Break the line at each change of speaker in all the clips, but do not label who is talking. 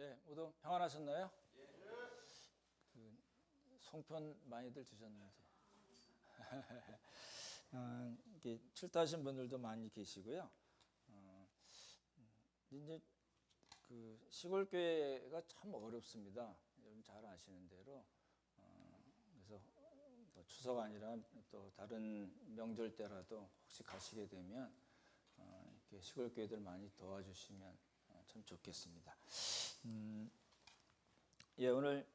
네, 모두 평안하셨나요? 그 송편 많이들 드셨는지. 이게 출타하신 분들도 많이 계시고요. 이제 그 시골 교회가 참 어렵습니다. 여러분 잘 아시는 대로. 그래서 뭐 추석 아니라 또 다른 명절 때라도 혹시 가시게 되면 이렇게 시골 교회들 많이 도와주시면 참 좋겠습니다. 예, 오늘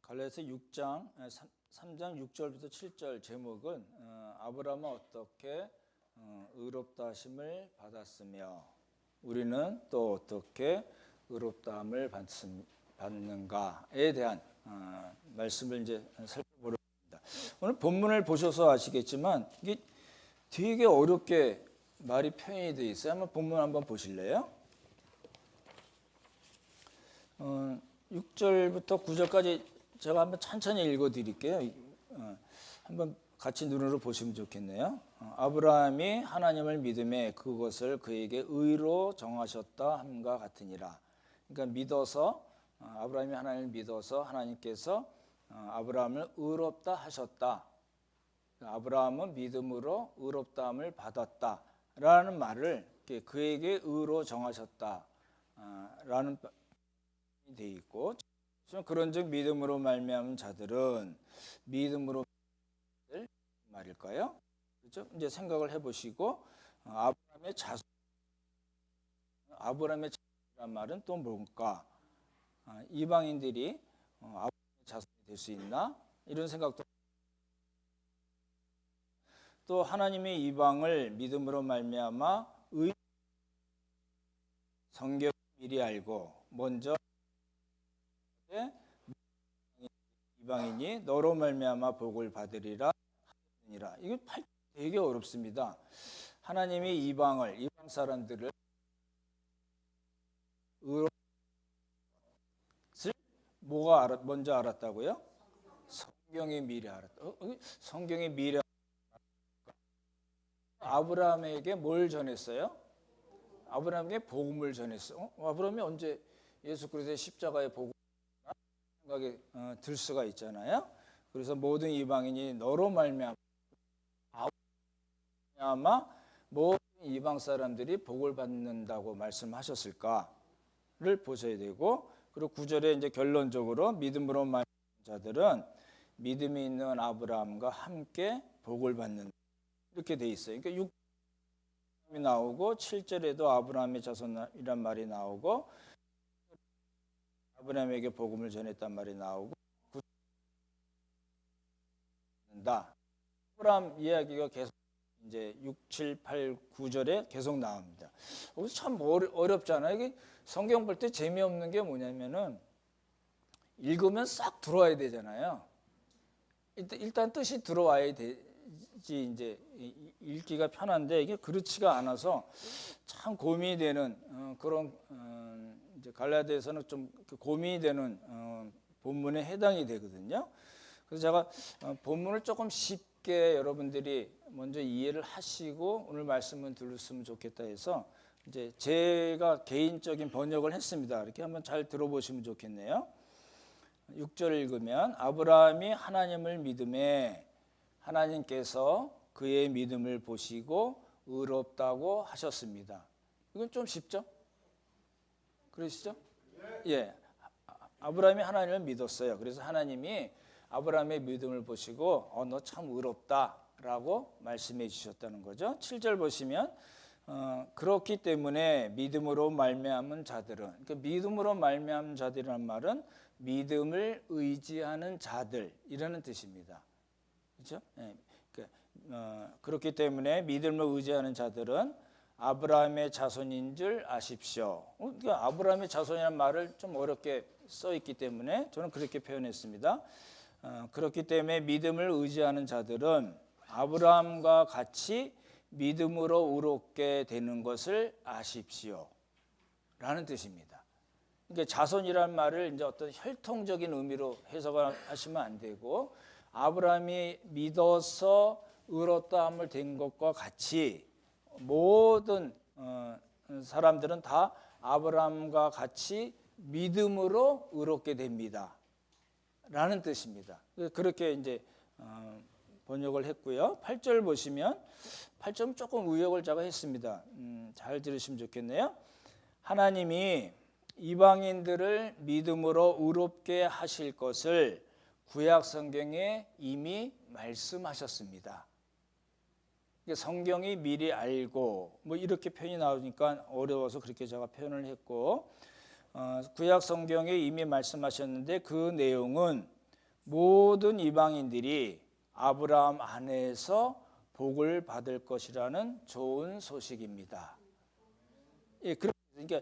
갈라디아서 6장 3장 6절부터 7절 제목은 아브라함은 어떻게 의롭다 하심을 받았으며 우리는 또 어떻게 의롭다함을 받는가에 대한 말씀을 이제 살펴보려 합니다. 오늘 본문을 보셔서 아시겠지만 이게 되게 어렵게 말이 표현이 되어 있어요. 한번 본문 한번 보실래요? 6절부터 9절까지 제가 한번 천천히 읽어드릴게요. 한번 같이 눈으로 보시면 좋겠네요. 아브라함이 하나님을 믿음에 그것을 그에게 의로 정하셨다 함과 같으니라. 그러니까 믿어서 아브라함이 하나님을 믿어서 하나님께서 아브라함을 의롭다 하셨다. 아브라함은 믿음으로 의롭다함을 받았다라는 말을 그에게 의로 정하셨다라는 돼 있고, 그런즉 믿음으로 말미암은 자들은 믿음으로 말일까요? 그렇죠? 이제 생각을 해보시고 아브라함의 자손이란 말은 또 뭘까? 이방인들이 아브라함의 자손이 될 수 있나? 이런 생각도. 또 하나님의 이방을 믿음으로 말미암아 성경 미리 알고 먼저 이방인이 너로 말미암아 복을 받으리라 하니라. 이거 되게 어렵습니다. 하나님이 이방 사람들을 뭐가 먼저 알았다고요? 성경이 미리 알았다. 성경이 미리 아브라함에게 뭘 전했어요? 아브라함에게 복음을 전했어. 아브라함이 언제 예수 그리스도의 십자가의 복음 생각이 들 수가 있잖아요. 그래서 모든 이방인이 너로 말미암아 모든 이방 사람들이 복을 받는다고 말씀하셨을까를 보셔야 되고, 그리고 9절에 이제 결론적으로 믿음으로 말미암은 자들은 믿음이 있는 아브라함과 함께 복을 받는다 이렇게 돼 있어요. 그러니까 6절이 나오고 7절에도 아브라함의 자손이란 말이 나오고 아브라함에게 복음을 전했단 말이 나오고 아브라함 이야기가 계속 이제 6, 7, 8, 9절에 계속 나옵니다. 참 어렵잖아요. 이게 성경 볼 때 재미없는 게 뭐냐면은 읽으면 싹 들어와야 되잖아요. 일단 뜻이 들어와야 되지 이제 읽기가 편한데 이게 그렇지가 않아서 참 고민이 되는 그런 이제 갈라디아서는 좀 고민이 되는 본문에 해당이 되거든요. 그래서 제가 본문을 조금 쉽게 여러분들이 먼저 이해를 하시고 오늘 말씀을 들었으면 좋겠다 해서 이제 제가 개인적인 번역을 했습니다. 이렇게 한번 잘 들어보시면 좋겠네요. 6절 읽으면 아브라함이 하나님을 믿음에 하나님께서 그의 믿음을 보시고 의롭다고 하셨습니다. 이건 좀 쉽죠? 그러시죠? 예. 아브라함이 하나님을 믿었어요. 그래서 하나님이 아브라함의 믿음을 보시고 너 참 의롭다라고 말씀해 주셨다는 거죠. 7절 보시면 그렇기 때문에 믿음으로 말미암은 자들은, 그러니까 믿음으로 말미암은 자들이라는 말은 믿음을 의지하는 자들이라는 뜻입니다. 그렇죠? 예. 그렇기 때문에 믿음을 의지하는 자들은 아브라함의 자손인 줄 아십시오. 그러니까 아브라함의 자손이라는 말을 좀 어렵게 써 있기 때문에 저는 그렇게 표현했습니다. 그렇기 때문에 믿음을 의지하는 자들은 아브라함과 같이 믿음으로 의롭게 되는 것을 아십시오 라는 뜻입니다. 그러니까 자손이라는 말을 이제 어떤 혈통적인 의미로 해석하시면 안 되고 아브라함이 믿어서 의롭다함을 된 것과 같이 모든 사람들은 다 아브라함과 같이 믿음으로 의롭게 됩니다. 라는 뜻입니다. 그렇게 이제 번역을 했고요. 8절 보시면 8절 조금 의역을 제가 했습니다. 잘 들으시면 좋겠네요. 하나님이 이방인들을 믿음으로 의롭게 하실 것을 구약 성경에 이미 말씀하셨습니다. 성경이 미리 알고 뭐 이렇게 표현이 나오니까 어려워서 그렇게 제가 표현을 했고, 구약 성경에 이미 말씀하셨는데 그 내용은 모든 이방인들이 아브라함 안에서 복을 받을 것이라는 좋은 소식입니다. 예, 그러니까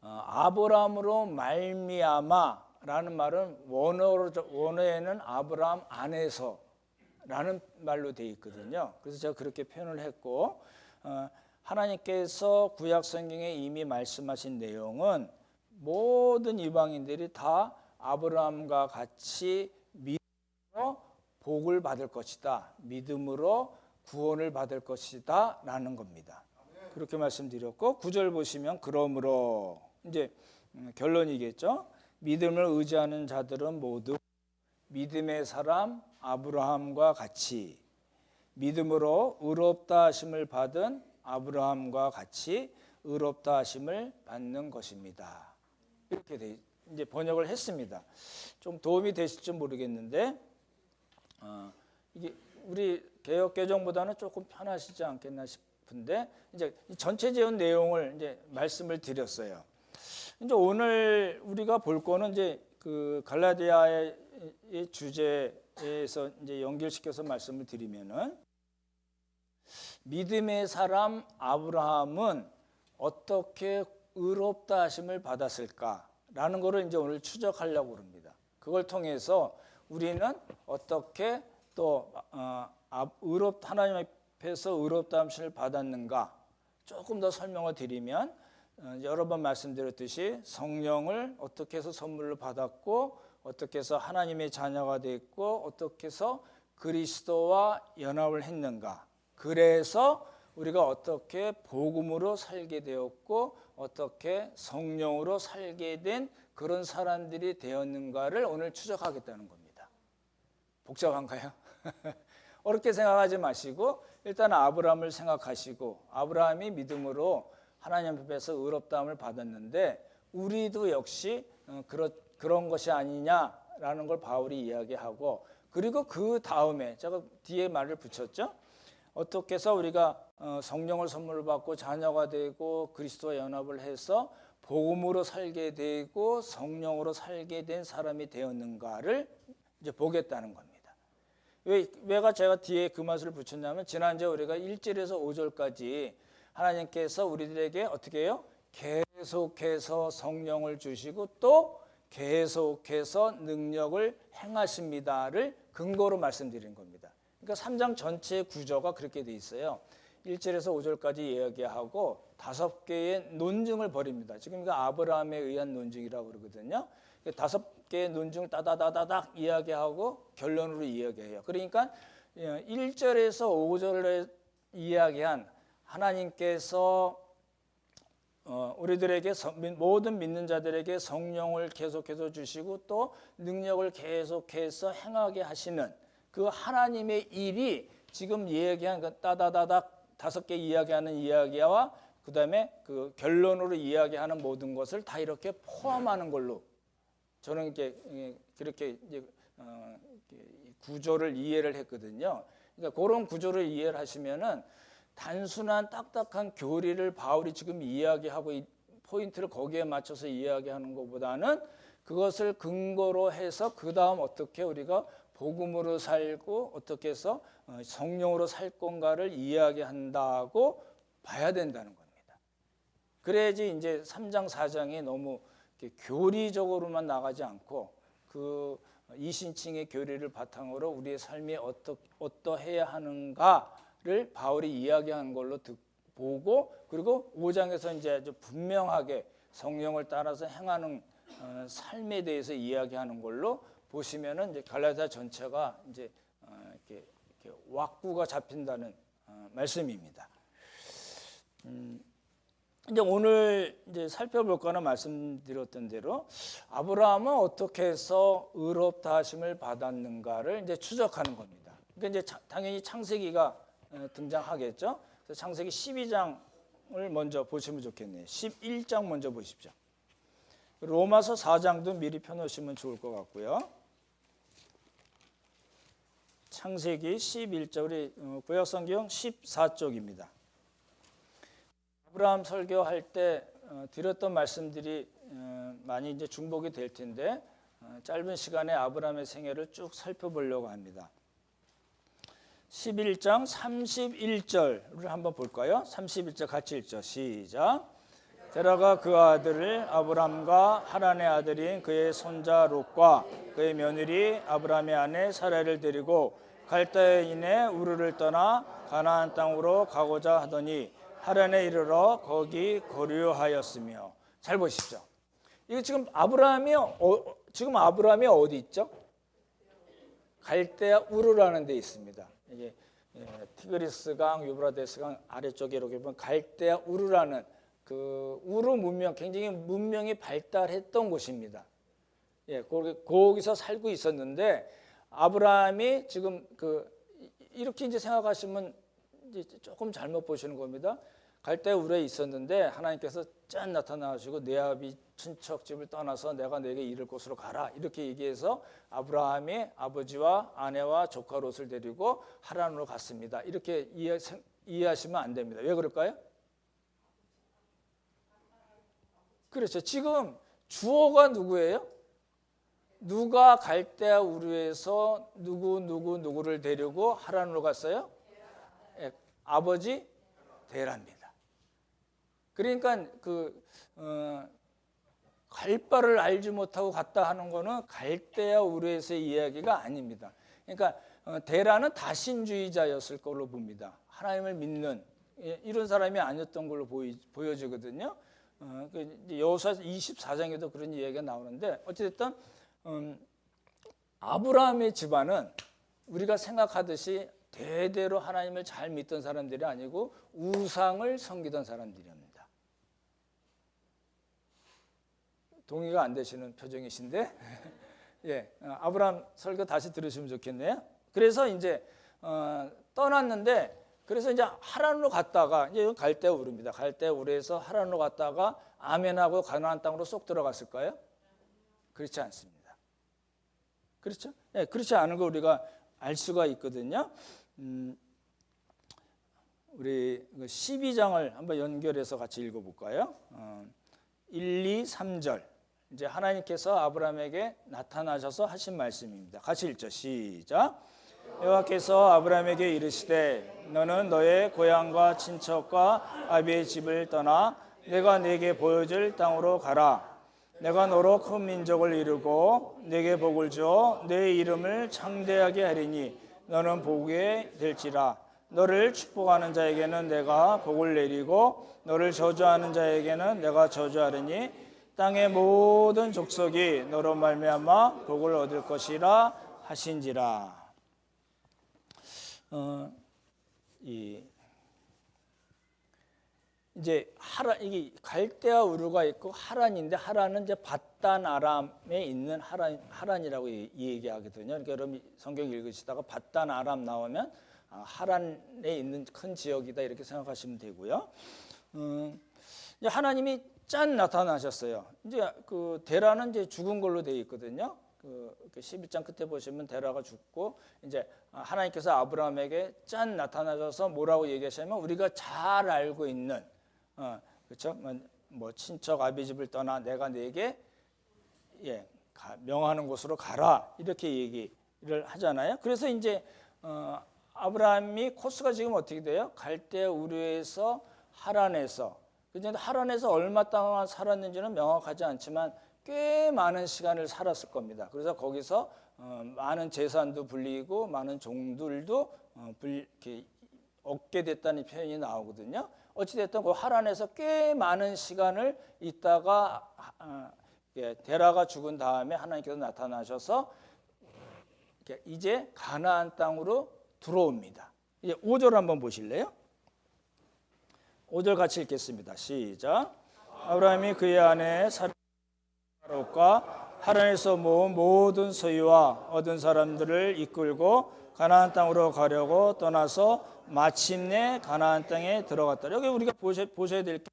아브라함으로 말미암아라는 말은 원어에는 아브라함 안에서라는 말로 되어 있거든요. 그래서 제가 그렇게 표현을 했고, 하나님께서 구약 성경에 이미 말씀하신 내용은 모든 이방인들이 다 아브라함과 같이 믿음으로 복을 받을 것이다, 믿음으로 구원을 받을 것이다 라는 겁니다. 그렇게 말씀드렸고, 9절 보시면 그러므로 이제 결론이겠죠. 믿음을 의지하는 자들은 모두 믿음의 사람 아브라함과 같이 믿음으로 의롭다 하심을 받은 아브라함과 같이 의롭다 하심을 받는 것입니다. 이렇게 이제 번역을 했습니다. 좀 도움이 되실지 모르겠는데 이게 우리 개역 개정보다는 조금 편하시지 않겠나 싶은데, 이제 전체적인 내용을 이제 말씀을 드렸어요. 이제 오늘 우리가 볼 거는 이제 그 갈라디아의 주제에서 이제 연결시켜서 말씀을 드리면은, 믿음의 사람 아브라함은 어떻게 의롭다 하심을 받았을까라는 것을 이제 오늘 추적하려고 합니다. 그걸 통해서 우리는 어떻게 또 하나님 앞에서 의롭다 하심을 받았는가 조금 더 설명을 드리면, 여러 번 말씀드렸듯이 성령을 어떻게 해서 선물로 받았고, 어떻게 해서 하나님의 자녀가 됐고, 어떻게 해서 그리스도와 연합을 했는가, 그래서 우리가 어떻게 복음으로 살게 되었고 어떻게 성령으로 살게 된 그런 사람들이 되었는가를 오늘 추적하겠다는 겁니다. 복잡한가요? 어렵게 생각하지 마시고 일단 아브라함을 생각하시고, 아브라함이 믿음으로 하나님 앞에서 의롭다함을 받았는데 우리도 역시 그런 것이 아니냐라는 걸 바울이 이야기하고, 그리고 그 다음에 제가 뒤에 말을 붙였죠. 어떻게 해서 우리가 성령을 선물을 받고 자녀가 되고 그리스도와 연합을 해서 복음으로 살게 되고 성령으로 살게 된 사람이 되었는가를 이제 보겠다는 겁니다. 왜가 제가 뒤에 그 맛을 붙였냐면, 지난주에 우리가 1절에서 5절까지 하나님께서 우리들에게 어떻게 해요? 계속해서 성령을 주시고 또 계속해서 능력을 행하십니다를 근거로 말씀드린 겁니다. 그러니까 3장 전체 구조가 그렇게 돼 있어요. 1절에서 5절까지 이야기하고 5개의 논증을 벌입니다. 지금 이거 아브라함에 의한 논증이라고 그러거든요. 5개의 논증을 따다다다닥 이야기하고 결론으로 이야기해요. 그러니까 1절에서 5절에 이야기한 하나님께서 우리들에게 모든 믿는 자들에게 성령을 계속해서 주시고 또 능력을 계속해서 행하게 하시는 그 하나님의 일이 지금 이야기한 그 따다다닥 5개 이야기하는 이야기와 그 다음에 그 결론으로 이야기하는 모든 것을 다 이렇게 포함하는 걸로 저는 그렇게 이제 구조를 이해를 했거든요. 그러니까 그런 구조를 이해를 하시면은 단순한 딱딱한 교리를 바울이 지금 이야기하고 포인트를 거기에 맞춰서 이야기하는 것보다는 그것을 근거로 해서 그 다음 어떻게 우리가 복음으로 살고 어떻게 해서 성령으로 살 건가를 이야기한다고 봐야 된다는 겁니다. 그래야지 이제 3장 4장이 너무 교리적으로만 나가지 않고 그 이신칭의 교리를 바탕으로 우리의 삶이 어떠해야 하는가를 바울이 이야기한 걸로 보고, 그리고 5장에서 이제 아주 분명하게 성령을 따라서 행하는 삶에 대해서 이야기하는 걸로 보시면은 이제 갈라디아 전체가 이제 이렇게 왁구가 잡힌다는 말씀입니다. 이제 오늘 이제 살펴볼 거는 말씀드렸던 대로 아브라함은 어떻게 해서 의롭다 하심을 받았는가를 이제 추적하는 겁니다. 그러니까 이제 당연히 창세기가 등장하겠죠. 그래서 창세기 12장을 먼저 보시면 좋겠네요. 11장 먼저 보십시오. 로마서 4장도 미리 펴놓으시면 좋을 것 같고요. 창세기 11장, 우리 구약성경 14쪽입니다. 아브라함 설교할 때 드렸던 말씀들이 많이 이제 중복이 될 텐데 짧은 시간에 아브라함의 생애를 쭉 살펴보려고 합니다. 11장 31절을 한번 볼까요? 31절 같이 읽죠. 시작. 데라가 그 아들을 아브람과 하란의 아들인 그의 손자 롯과 그의 며느리 아브람의 아내 사라를 데리고 갈대인의 우르를 떠나 가나안 땅으로 가고자 하더니 하란에 이르러 거기 거류하였으며. 잘 보십시오. 이거 지금 아브라함이 어디 있죠? 갈대아 우르라는 데 있습니다. 이게 티그리스강, 유브라데스강 아래쪽에 이렇게 보면 갈대아 우르라는 그 우르 문명, 굉장히 문명이 발달했던 곳입니다. 거기서 살고 있었는데 아브라함이 지금 이렇게 이제 생각하시면 이제 조금 잘못 보시는 겁니다. 갈대아 우르에 있었는데 하나님께서 짠 나타나시고 내 아비 친척 집을 떠나서 내가 내게 이를 곳으로 가라 이렇게 얘기해서 아브라함이 아버지와 아내와 조카 롯을 데리고 하란으로 갔습니다. 이렇게 이해하시면 안 됩니다. 왜 그럴까요? 그렇죠. 지금 주어가 누구예요? 누가 갈대아 우르에서 누구를 데리고 하란으로 갔어요? 아버지 데라입니다. 그러니까 갈 바를 알지 못하고 갔다 하는 거는 갈대아 우르에서의 이야기가 아닙니다. 그러니까 데라는 다신주의자였을 걸로 봅니다. 하나님을 믿는 이런 사람이 아니었던 걸로 보여지거든요. 여호수아 24장에도 그런 이야기가 나오는데 어찌됐든 아브라함의 집안은 우리가 생각하듯이 대대로 하나님을 잘 믿던 사람들이 아니고 우상을 섬기던 사람들입니다. 동의가 안 되시는 표정이신데 아브라함 설교 다시 들으시면 좋겠네요. 그래서 이제 떠났는데 그래서 이제 하란으로 갔다가 이제 갈대아 우르입니다. 갈대아 우르에서 하란으로 갔다가 아멘하고 가나안 땅으로 쏙 들어갔을까요? 그렇지 않습니다. 그렇죠? 그렇지 않은 거 우리가 알 수가 있거든요. 우리 12장을 한번 연결해서 같이 읽어볼까요? 1, 2, 3절. 이제 하나님께서 아브라함에게 나타나셔서 하신 말씀입니다. 같이 읽죠. 시작. 여호와께서 아브라함에게 이르시되 너는 너의 고향과 친척과 아비의 집을 떠나 내가 네게 보여줄 땅으로 가라. 내가 너로 큰 민족을 이루고 네게 복을 주어 네 이름을 창대하게 하리니 너는 복이 될지라. 너를 축복하는 자에게는 내가 복을 내리고 너를 저주하는 자에게는 내가 저주하리니 땅의 모든 족속이 너로 말미암아 복을 얻을 것이라 하신지라. 이제 이게 갈대아 우르가 있고 하란인데 하란은 이제 바단 아람에 있는 하란이라고 얘기하거든요. 그러니까 여러분 성경 읽으시다가 바단 아람 나오면 하란에 있는 큰 지역이다 이렇게 생각하시면 되고요. 이제 하나님이 짠 나타나셨어요. 이제 데라는 이제 죽은 걸로 되어 있거든요. 11장 끝에 보시면 데라가 죽고 이제 하나님께서 아브라함에게 짠 나타나셔서 뭐라고 얘기하시냐면 우리가 잘 알고 있는 그렇죠? 뭐 친척 아비 집을 떠나 내가 네게 명하는 곳으로 가라 이렇게 얘기를 하잖아요. 그래서 이제 아브라함이 코스가 지금 어떻게 돼요? 갈대아 우르에서 하란에서 그런데 하란에서 얼마 동안 살았는지는 명확하지 않지만 꽤 많은 시간을 살았을 겁니다. 그래서 거기서 많은 재산도 불리고 많은 종들도 이렇게 얻게 됐다는 표현이 나오거든요. 어찌됐든 그 하란에서 꽤 많은 시간을 있다가 데라가 죽은 다음에 하나님께서 나타나셔서 이제 가나안 땅으로 들어옵니다. 이제 5절 한번 보실래요? 5절 같이 읽겠습니다. 시작. 아브라함이 그의 아내 사라과 하란에서 모은 모든 소유와 얻은 사람들을 이끌고 가나안 땅으로 가려고 떠나서 마침내 가나안 땅에 들어갔다. 여기 우리가 보셔야 될 게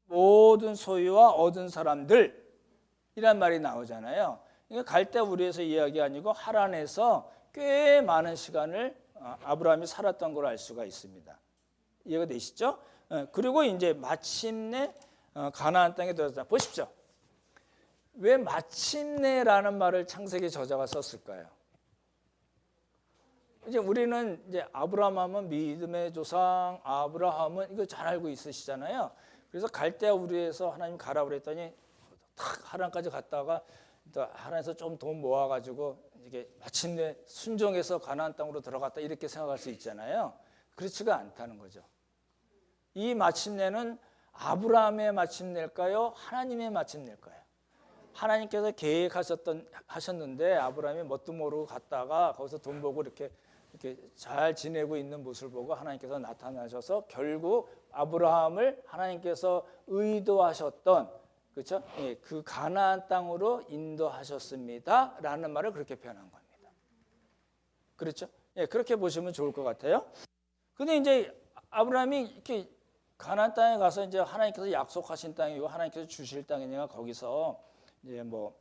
모든 소유와 얻은 사람들이란 말이 나오잖아요. 이게 갈대 우리에서 이야기 아니고 하란에서 꽤 많은 시간을 아브라함이 살았던 걸 알 수가 있습니다. 이해가 되시죠? 그리고 이제 마침내 가나안 땅에 들어갔다. 보십시오. 왜 마침내라는 말을 창세기 저자가 썼을까요? 이제 우리는 이제 아브라함 하면 믿음의 조상, 아브라함은 이거 잘 알고 있으시잖아요. 그래서 갈대아 우리에서 하나님 가라 그랬더니 탁 하란까지 갔다가 또 하란에서 좀 돈 모아가지고 이게 마침내 순종해서 가나안 땅으로 들어갔다 이렇게 생각할 수 있잖아요. 그렇지가 않다는 거죠. 이 마침내는 아브라함의 마침내일까요? 하나님의 마침내일까요? 하나님께서 계획하셨는데 아브라함이 뭣도 모르고 갔다가 거기서 돈 보고 이렇게 잘 지내고 있는 모습을 보고 하나님께서 나타나셔서 결국 아브라함을 하나님께서 의도하셨던, 그렇죠? 예, 그 가나안 땅으로 인도하셨습니다라는 말을 그렇게 표현한 겁니다. 그렇죠? 예, 그렇게 보시면 좋을 것 같아요. 근데 이제 아브라함이 이렇게 가나안 땅에 가서 이제 하나님께서 약속하신 땅이고 하나님께서 주실 땅이니까 거기서 이제 뭐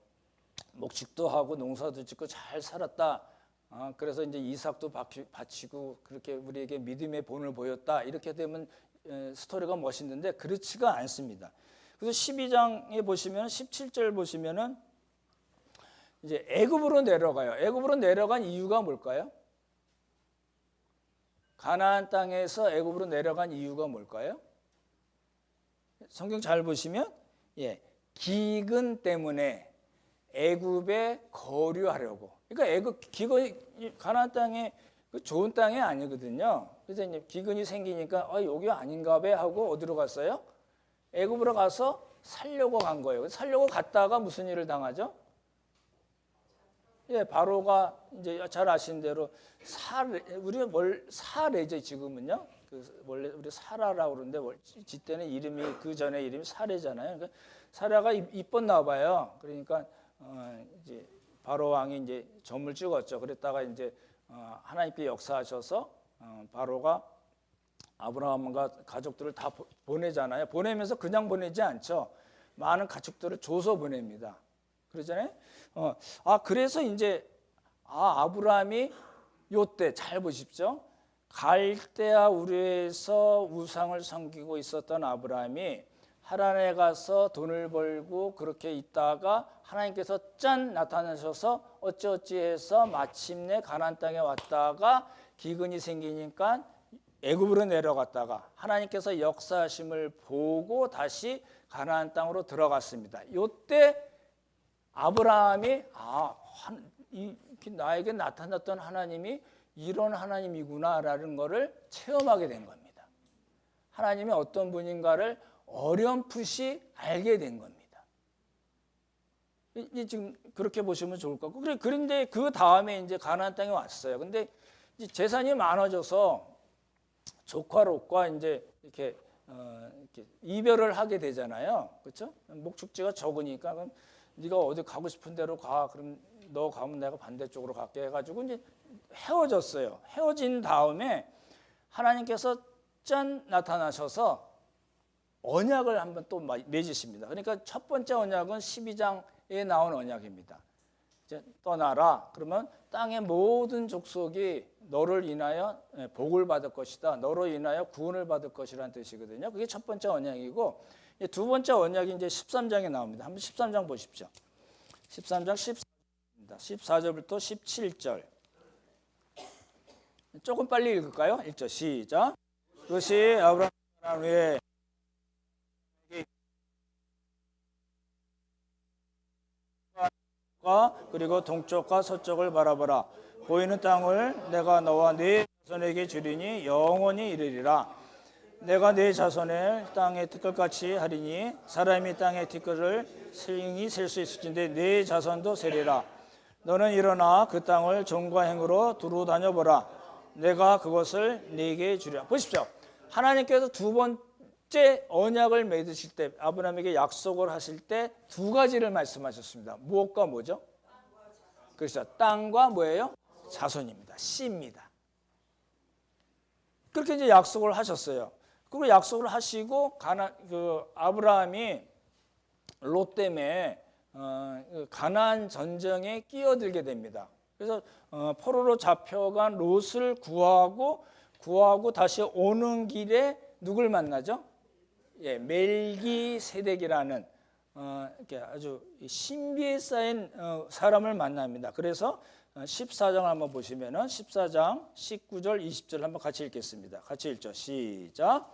목축도 하고 농사도 짓고 잘 살았다. 그래서 이제 이삭도 바치고 그렇게 우리에게 믿음의 본을 보였다. 이렇게 되면 스토리가 멋있는데 그렇지가 않습니다. 그래서 12장에 보시면 17절 보시면은 이제 애굽으로 내려가요. 애굽으로 내려간 이유가 뭘까요? 가나안 땅에서 애굽으로 내려간 이유가 뭘까요? 성경 잘 보시면 기근 때문에 애굽에 거류하려고. 그러니까 가나안 땅에 좋은 땅이 아니거든요. 그래서 이제 기근이 생기니까 여기 아닌가 봐 하고 어디로 갔어요? 애굽으로 가서 살려고 간 거예요. 살려고 갔다가 무슨 일을 당하죠? 바로가 이제 잘 아시는 대로 우리가 사례죠 지금은요. 원래 우리 사라라고 그러는데 지 때는 이름이 그 전에 이름이 사례잖아요. 그러니까 사라가 이뻤나 봐요. 그러니까 이제 바로 왕이 이제 점을 찍었죠. 그랬다가 이제 하나님께 역사하셔서 바로가 아브라함과 가족들을 다 보내잖아요. 보내면서 그냥 보내지 않죠. 많은 가축들을 줘서 보냅니다. 그러잖아요. 그래서 이제 아브라함이 요때 잘 보십시오. 갈대아 우르에서 우상을 섬기고 있었던 아브라함이 하란에 가서 돈을 벌고 그렇게 있다가 하나님께서 짠 나타나셔서 어찌어찌해서 마침내 가나안 땅에 왔다가 기근이 생기니까 애굽으로 내려갔다가 하나님께서 역사하심을 보고 다시 가나안 땅으로 들어갔습니다. 이때 아브라함이 나에게 나타났던 하나님이 이런 하나님이구나라는 것을 체험하게 된 겁니다. 하나님이 어떤 분인가를 어렴풋이 알게 된 겁니다. 지금 그렇게 보시면 좋을 것 같고, 그런데 그 다음에 이제 가나안 땅에 왔어요. 근데 이제 재산이 많아져서 조카 롯과 이제 이렇게 이별을 하게 되잖아요. 그렇죠? 목축지가 적으니까 그럼 네가 어디 가고 싶은 데로 가. 그럼 너 가면 내가 반대쪽으로 갈게 해가지고 이제 헤어졌어요. 헤어진 다음에 하나님께서 짠 나타나셔서 언약을 한번 또 맺으십니다. 그러니까 첫 번째 언약은 12장에 나온 언약입니다. 이제 떠나라. 그러면 땅의 모든 족속이 너를 인하여 복을 받을 것이다. 너로 인하여 구원을 받을 것이라는 뜻이거든요. 그게 첫 번째 언약이고, 두 번째 언약이 이제 13장에 나옵니다. 한번 13장 보십시오. 13장 14절입니다. 14절부터 17절. 조금 빨리 읽을까요? 1절 시작. 그것이 아브라함 후에 그리고 동쪽과 서쪽을 바라보라. 보이는 땅을 내가 너와 네 자손에게 주리니 영원히 이르리라. 내가 네 자손을 땅의 티끌같이 하리니 사람이 땅의 티끌을 슬히 셀 수 있을진데 네 자손도 세리라. 너는 일어나 그 땅을 정과 행으로 두루 다녀보라. 내가 그것을 네게 주리라. 보십시오. 하나님께서 두 번째 언약을 맺으실 때 아브라함에게 약속을 하실 때 두 가지를 말씀하셨습니다. 무엇과 뭐죠? 그렇죠. 땅과 뭐예요? 자손입니다. 씨입니다. 그렇게 이제 약속을 하셨어요. 그리고 약속을 하시고 아브라함이 롯 때문에 가나안 전쟁에 끼어들게 됩니다. 그래서 포로로 잡혀간 롯을 구하고 다시 오는 길에 누굴 만나죠? 예, 멜기세덱이라는 이렇게 아주 신비에 쌓인 사람을 만납니다. 그래서 14장을 한번 보시면은 14장 19절 20절 한번 같이 읽겠습니다. 같이 읽죠. 시작.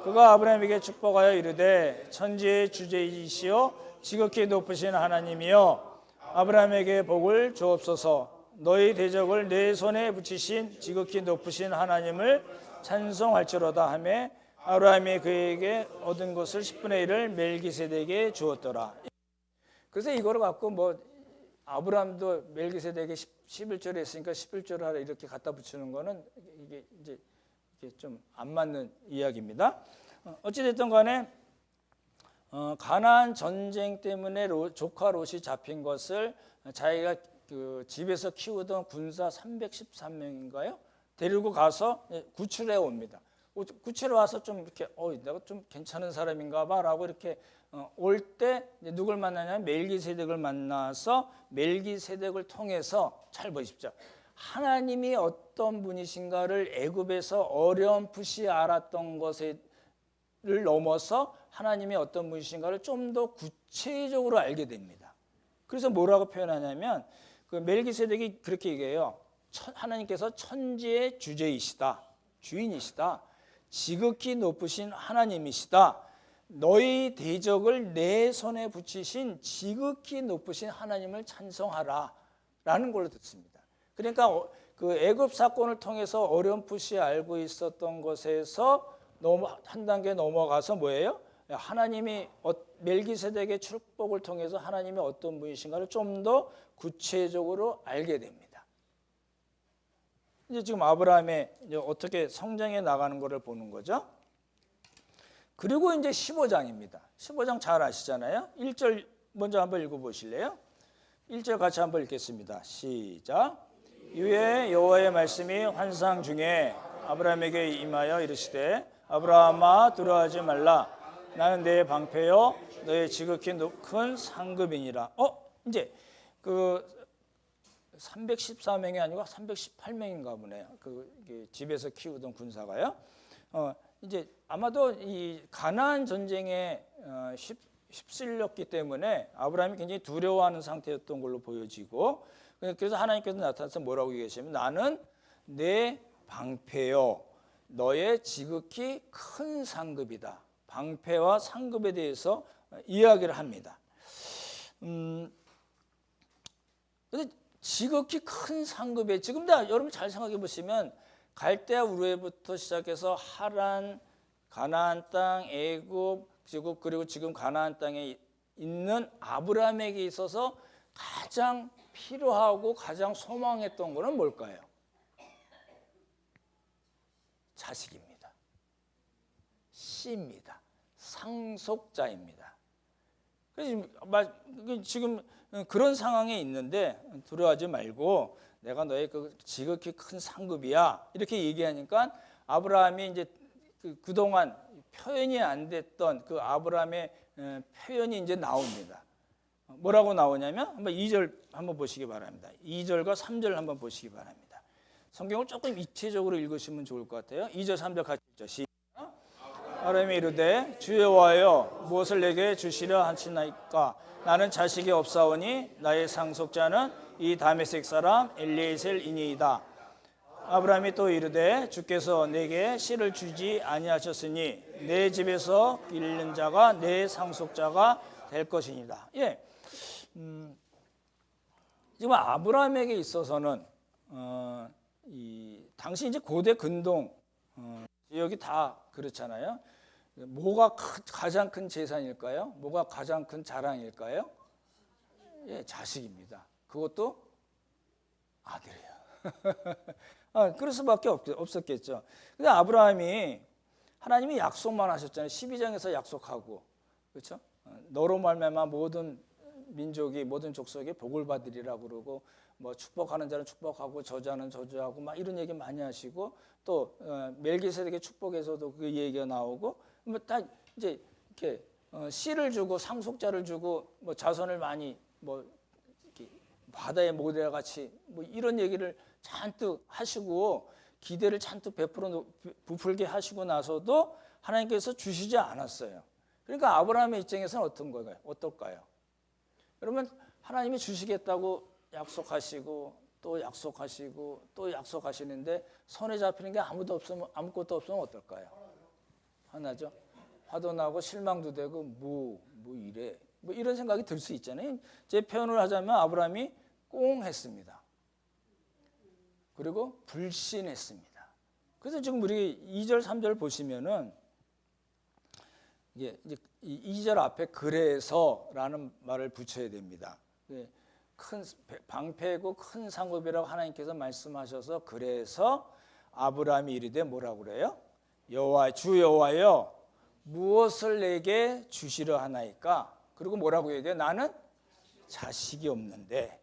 그가 아브라함에게 축복하여 이르되 천지의 주제이시오 지극히 높으신 하나님이여 아브라함에게 복을 주옵소서. 너희 대적을 내 손에 붙이신 지극히 높으신 하나님을 찬송할지로다 하며 아브라함이 그에게 얻은 것을 10분의 1을 멜기세덱에게 주었더라. 그래서 이거를 갖고 뭐 아브라함도 멜기세덱에게 11조를 했으니까 11조를 하라 이렇게 갖다 붙이는 거는 이게 이제 좀 안 맞는 이야기입니다. 어찌 됐든 간에 가나안 전쟁 때문에 조카 롯이 잡힌 것을 자기가 그 집에서 키우던 군사 313명인가요? 데리고 가서 구출해 옵니다. 구출해 와서 좀 이렇게 내가 좀 괜찮은 사람인가 봐라고 이렇게 올 때 누굴 만나냐면 멜기세덱을 만나서 멜기세덱을 통해서 잘 보십시오. 하나님이 어떤 분이신가를 애굽에서 어렴풋이 알았던 것을 넘어서 하나님이 어떤 분이신가를 좀 더 구체적으로 알게 됩니다. 그래서 뭐라고 표현하냐면 그 멜기세덱이 그렇게 얘기해요. 하나님께서 천지의 주제이시다, 주인이시다, 지극히 높으신 하나님이시다. 너희 대적을 내 손에 붙이신 지극히 높으신 하나님을 찬송하라 라는 걸로 듣습니다. 그러니까 그 애굽 사건을 통해서 어렴풋이 알고 있었던 것에서 한 단계 넘어가서 뭐예요? 하나님이 멜기세덱의 축복을 통해서 하나님이 어떤 분이신가를 좀 더 구체적으로 알게 됩니다. 이제 지금 아브라함의 이제 어떻게 성장해 나가는 것을 보는 거죠. 그리고 이제 15장입니다. 15장 잘 아시잖아요. 1절 먼저 한번 읽어보실래요? 1절 같이 한번 읽겠습니다. 시작. 이에 여호와의 말씀이 환상 중에 아브라함에게 임하여 이르시되 아브라함아 두려워하지 말라. 나는 내 방패요 너의 지극히 큰 상급이니라. 이제 그 314명이 아니고 318명인가 보네요. 그 집에서 키우던 군사가요. 이제 아마도 이 가나안 전쟁에 휩쓸렸기 때문에 아브라함이 굉장히 두려워하는 상태였던 걸로 보여지고, 그래서 하나님께서 나타나서 뭐라고 얘기하시냐면 나는 내 방패요 너의 지극히 큰 상급이다. 방패와 상급에 대해서 이야기를 합니다. 근데 지극히 큰 상급에 지금 여러분 잘 생각해 보시면 갈대아 우르에부터 시작해서 하란, 가나안 땅, 애굽, 그리고 지금 가나안 땅에 있는 아브라함에게 있어서 가장 필요하고 가장 소망했던 것은 뭘까요? 자식입니다. 씨입니다. 상속자입니다. 그래서 지금 그런 상황에 있는데 두려워하지 말고 내가 너의 그 지극히 큰 상급이야 이렇게 얘기하니까 아브라함이 이제 그동안 표현이 안 됐던 그 아브라함의 표현이 이제 나옵니다. 뭐라고 나오냐면 한번 2절 한번 보시기 바랍니다. 2절과 3절 한번 보시기 바랍니다. 성경을 조금 입체적으로 읽으시면 좋을 것 같아요. 2절 3절 같이 읽죠. 시작. 아브라함이 이르되 주 여호와여 무엇을 내게 주시려 하시나이까? 나는 자식이 없사오니 나의 상속자는 이 다메섹 사람 엘리에셀이니이다. 아브라함이 또 이르되 주께서 내게 씨를 주지 아니하셨으니 내 집에서 기르는 자가 내 상속자가 될 것이니이다. 지금 아브라함에게 있어서는 당시 이제 고대 근동 지역이 다 그렇잖아요. 뭐가 가장 큰 재산일까요? 뭐가 가장 큰 자랑일까요? 자식입니다. 그것도 아들이에요. 그럴 수밖에 없었겠죠. 근데 아브라함이 하나님이 약속만 하셨잖아요. 12장에서 약속하고, 그렇죠? 너로 말미암아 모든 민족이 모든 족속이 복을 받으리라고 그러고, 뭐 축복하는 자는 축복하고 저주하는 저주하고 막 이런 얘기 많이 하시고, 또 멜기세덱의 축복에서도 그 얘기가 나오고, 뭐 다 이제 이렇게 씨를 주고 상속자를 주고 뭐 자손을 많이 뭐 이렇게 바다의 모래와 같이 뭐 이런 얘기를 잔뜩 하시고 기대를 잔뜩 부풀게 하시고 나서도 하나님께서 주시지 않았어요. 그러니까 아브라함의 입장에서는 어떨까요? 그러면 하나님이 주시겠다고 약속하시고 또 약속하시고 또 약속하시는데 손에 잡히는 게 아무것도 없으면 어떨까요? 하나죠. 화도 나고 실망도 되고 뭐 이래 뭐 이런 생각이 들 수 있잖아요. 제 표현을 하자면 아브라함이 꽁했습니다. 그리고 불신했습니다. 그래서 지금 우리 2절 3절 보시면은 이제 2절 앞에 그래서라는 말을 붙여야 됩니다. 큰 방패고 큰 상급이라고 하나님께서 말씀하셔서 그래서 아브라함이 이르되 뭐라고 그래요? 주 여호와여 무엇을 내게 주시려 하나이까? 그리고 뭐라고 얘기해요? 나는 자식이 없는데,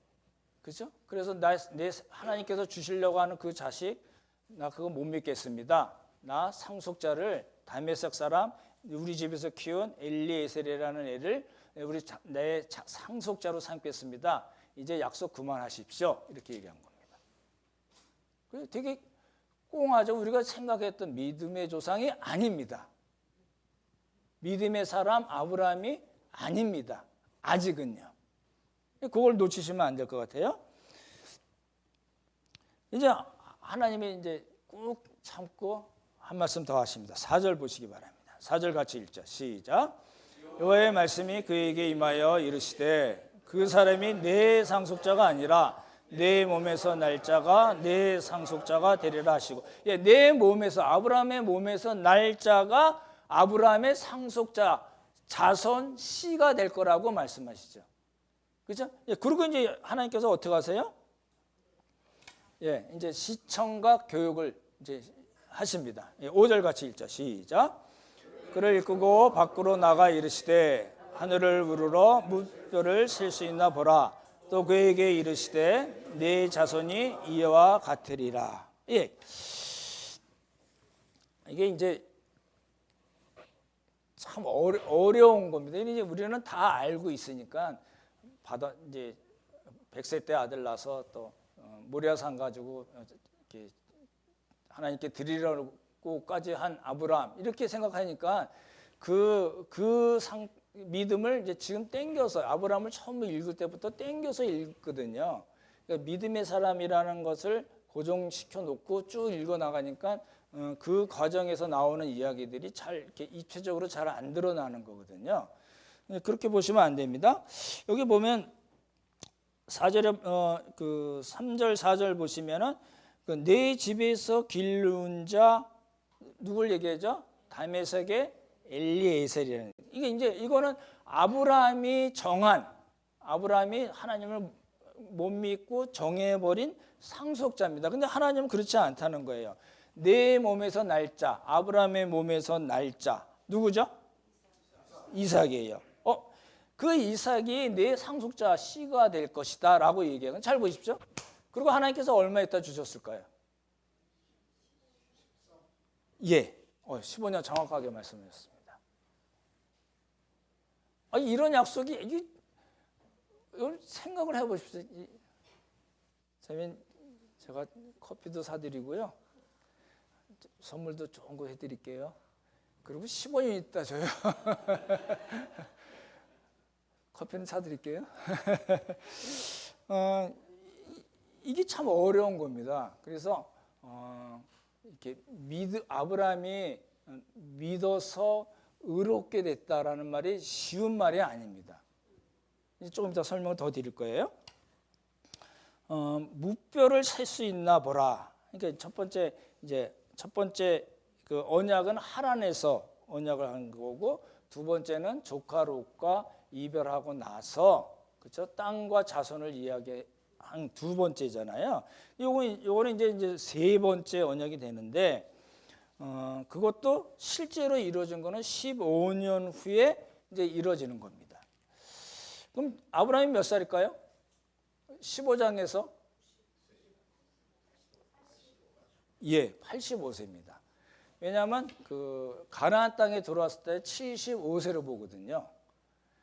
그죠? 그래서 내 하나님께서 주시려고 하는 그 자식 나 그거 못 믿겠습니다. 나 상속자를 다메섹 사람 우리 집에서 키운 엘리에셀이라는 애를 내 상속자로 삼겠습니다. 이제 약속 그만하십시오. 이렇게 얘기한 겁니다. 그래서 되게 꽁하죠. 우리가 생각했던 믿음의 조상이 아닙니다. 믿음의 사람 아브라함이 아닙니다. 아직은요. 그걸 놓치시면 안 될 것 같아요. 이제 하나님이 이제 꾹 참고 한 말씀 더 하십니다. 4절 보시기 바랍니다. 4절 같이 읽자. 시작. 여호와의 말씀이 그에게 임하여 이르시되 그 사람이 내 상속자가 아니라 내 몸에서 날 자가 내 상속자가 되리라 하시고, 내 몸에서 아브라함의 몸에서 날 자가 아브라함의 상속자 자손 씨가 될 거라고 말씀하시죠. 그렇죠? 그리고 이제 하나님께서 어떻게 하세요? 이제 시청과 교육을 이제 하십니다. 5절 같이 읽자. 시작. 그를 이끌고 밖으로 나가 이르시되 하늘을 우러러 무뼈를 셀 수 있나 보라. 또 그에게 이르시되 네 자손이 이와 같으리라. 이게 이제 참 어려운 겁니다. 이제 우리는 다 알고 있으니까 이제 100세 때 아들 낳아서 또 모리아산 가지고 이렇게 하나님께 드리려고까지 한 아브라함 이렇게 생각하니까 믿음을 이제 지금 땡겨서 아브라함을 처음 읽을 때부터 땡겨서 읽거든요. 그러니까 믿음의 사람이라는 것을 고정시켜 놓고 쭉 읽어 나가니까 그 과정에서 나오는 이야기들이 잘 이렇게 입체적으로 잘 안 드러나는 거거든요. 그렇게 보시면 안 됩니다. 여기 보면 4절에 그 3절 4절 보시면은 내 집에서 기르는 자 누굴 얘기하죠? 다메섹의 엘리에셀이라는. 이거는 아브라함이 하나님을 못 믿고 정해버린 상속자입니다. 근데 하나님은 그렇지 않다는 거예요. 내 몸에서 날짜, 아브라함의 몸에서 날짜 누구죠? 이삭이에요. 그 이삭이 내 상속자 씨가 될 것이다 라고 얘기해요. 잘 보십시오. 그리고 하나님께서 얼마 있다 주셨을까요? 15년 정확하게 말씀하셨습니다. 이런 약속이 생각을 해보십시오. 제가 커피도 사드리고요. 선물도 좋은 거 해드릴게요. 그리고 15년 있다 줘요. 커피는 사드릴게요. 이게 참 어려운 겁니다. 그래서 이렇게 아브라함이 믿어서 의롭게 됐다라는 말이 쉬운 말이 아닙니다. 조금 이따 설명을 더 드릴 거예요. 무뼈를 셀 수 있나 보라. 그러니까 첫 번째 그 언약은 하란에서 언약을 한 거고, 두 번째는 조카 롯과 이별하고 나서, 그렇죠? 땅과 자손을 이야기한 두 번째잖아요. 요거는 이제 세 번째 언약이 되는데, 그것도 실제로 이루어진 거는 15년 후에 이제 이루어지는 겁니다. 그럼 아브라함이 몇 살일까요? 15장에서 85세입니다. 왜냐하면 그 가나안 땅에 들어왔을 때 75세로 보거든요.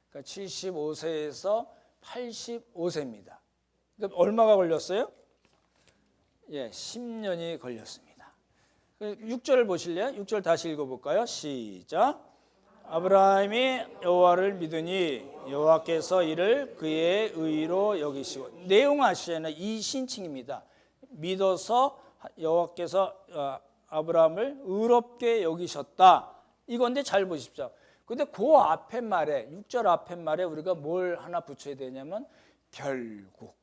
그러니까 75세에서 85세입니다. 그럼 얼마가 걸렸어요? 10년이 걸렸습니다. 6절 보실래요? 6절 다시 읽어볼까요? 시작. 아브라함이 여호와를 믿으니 여호와께서 이를 그의 의로 여기시고, 내용 아시잖아요. 이 신칭입니다. 믿어서 여호와께서 아브라함을 의롭게 여기셨다. 이건데 잘 보십시오. 근데 그 앞에 말에 6절 앞에 말에 우리가 뭘 하나 붙여야 되냐면 결국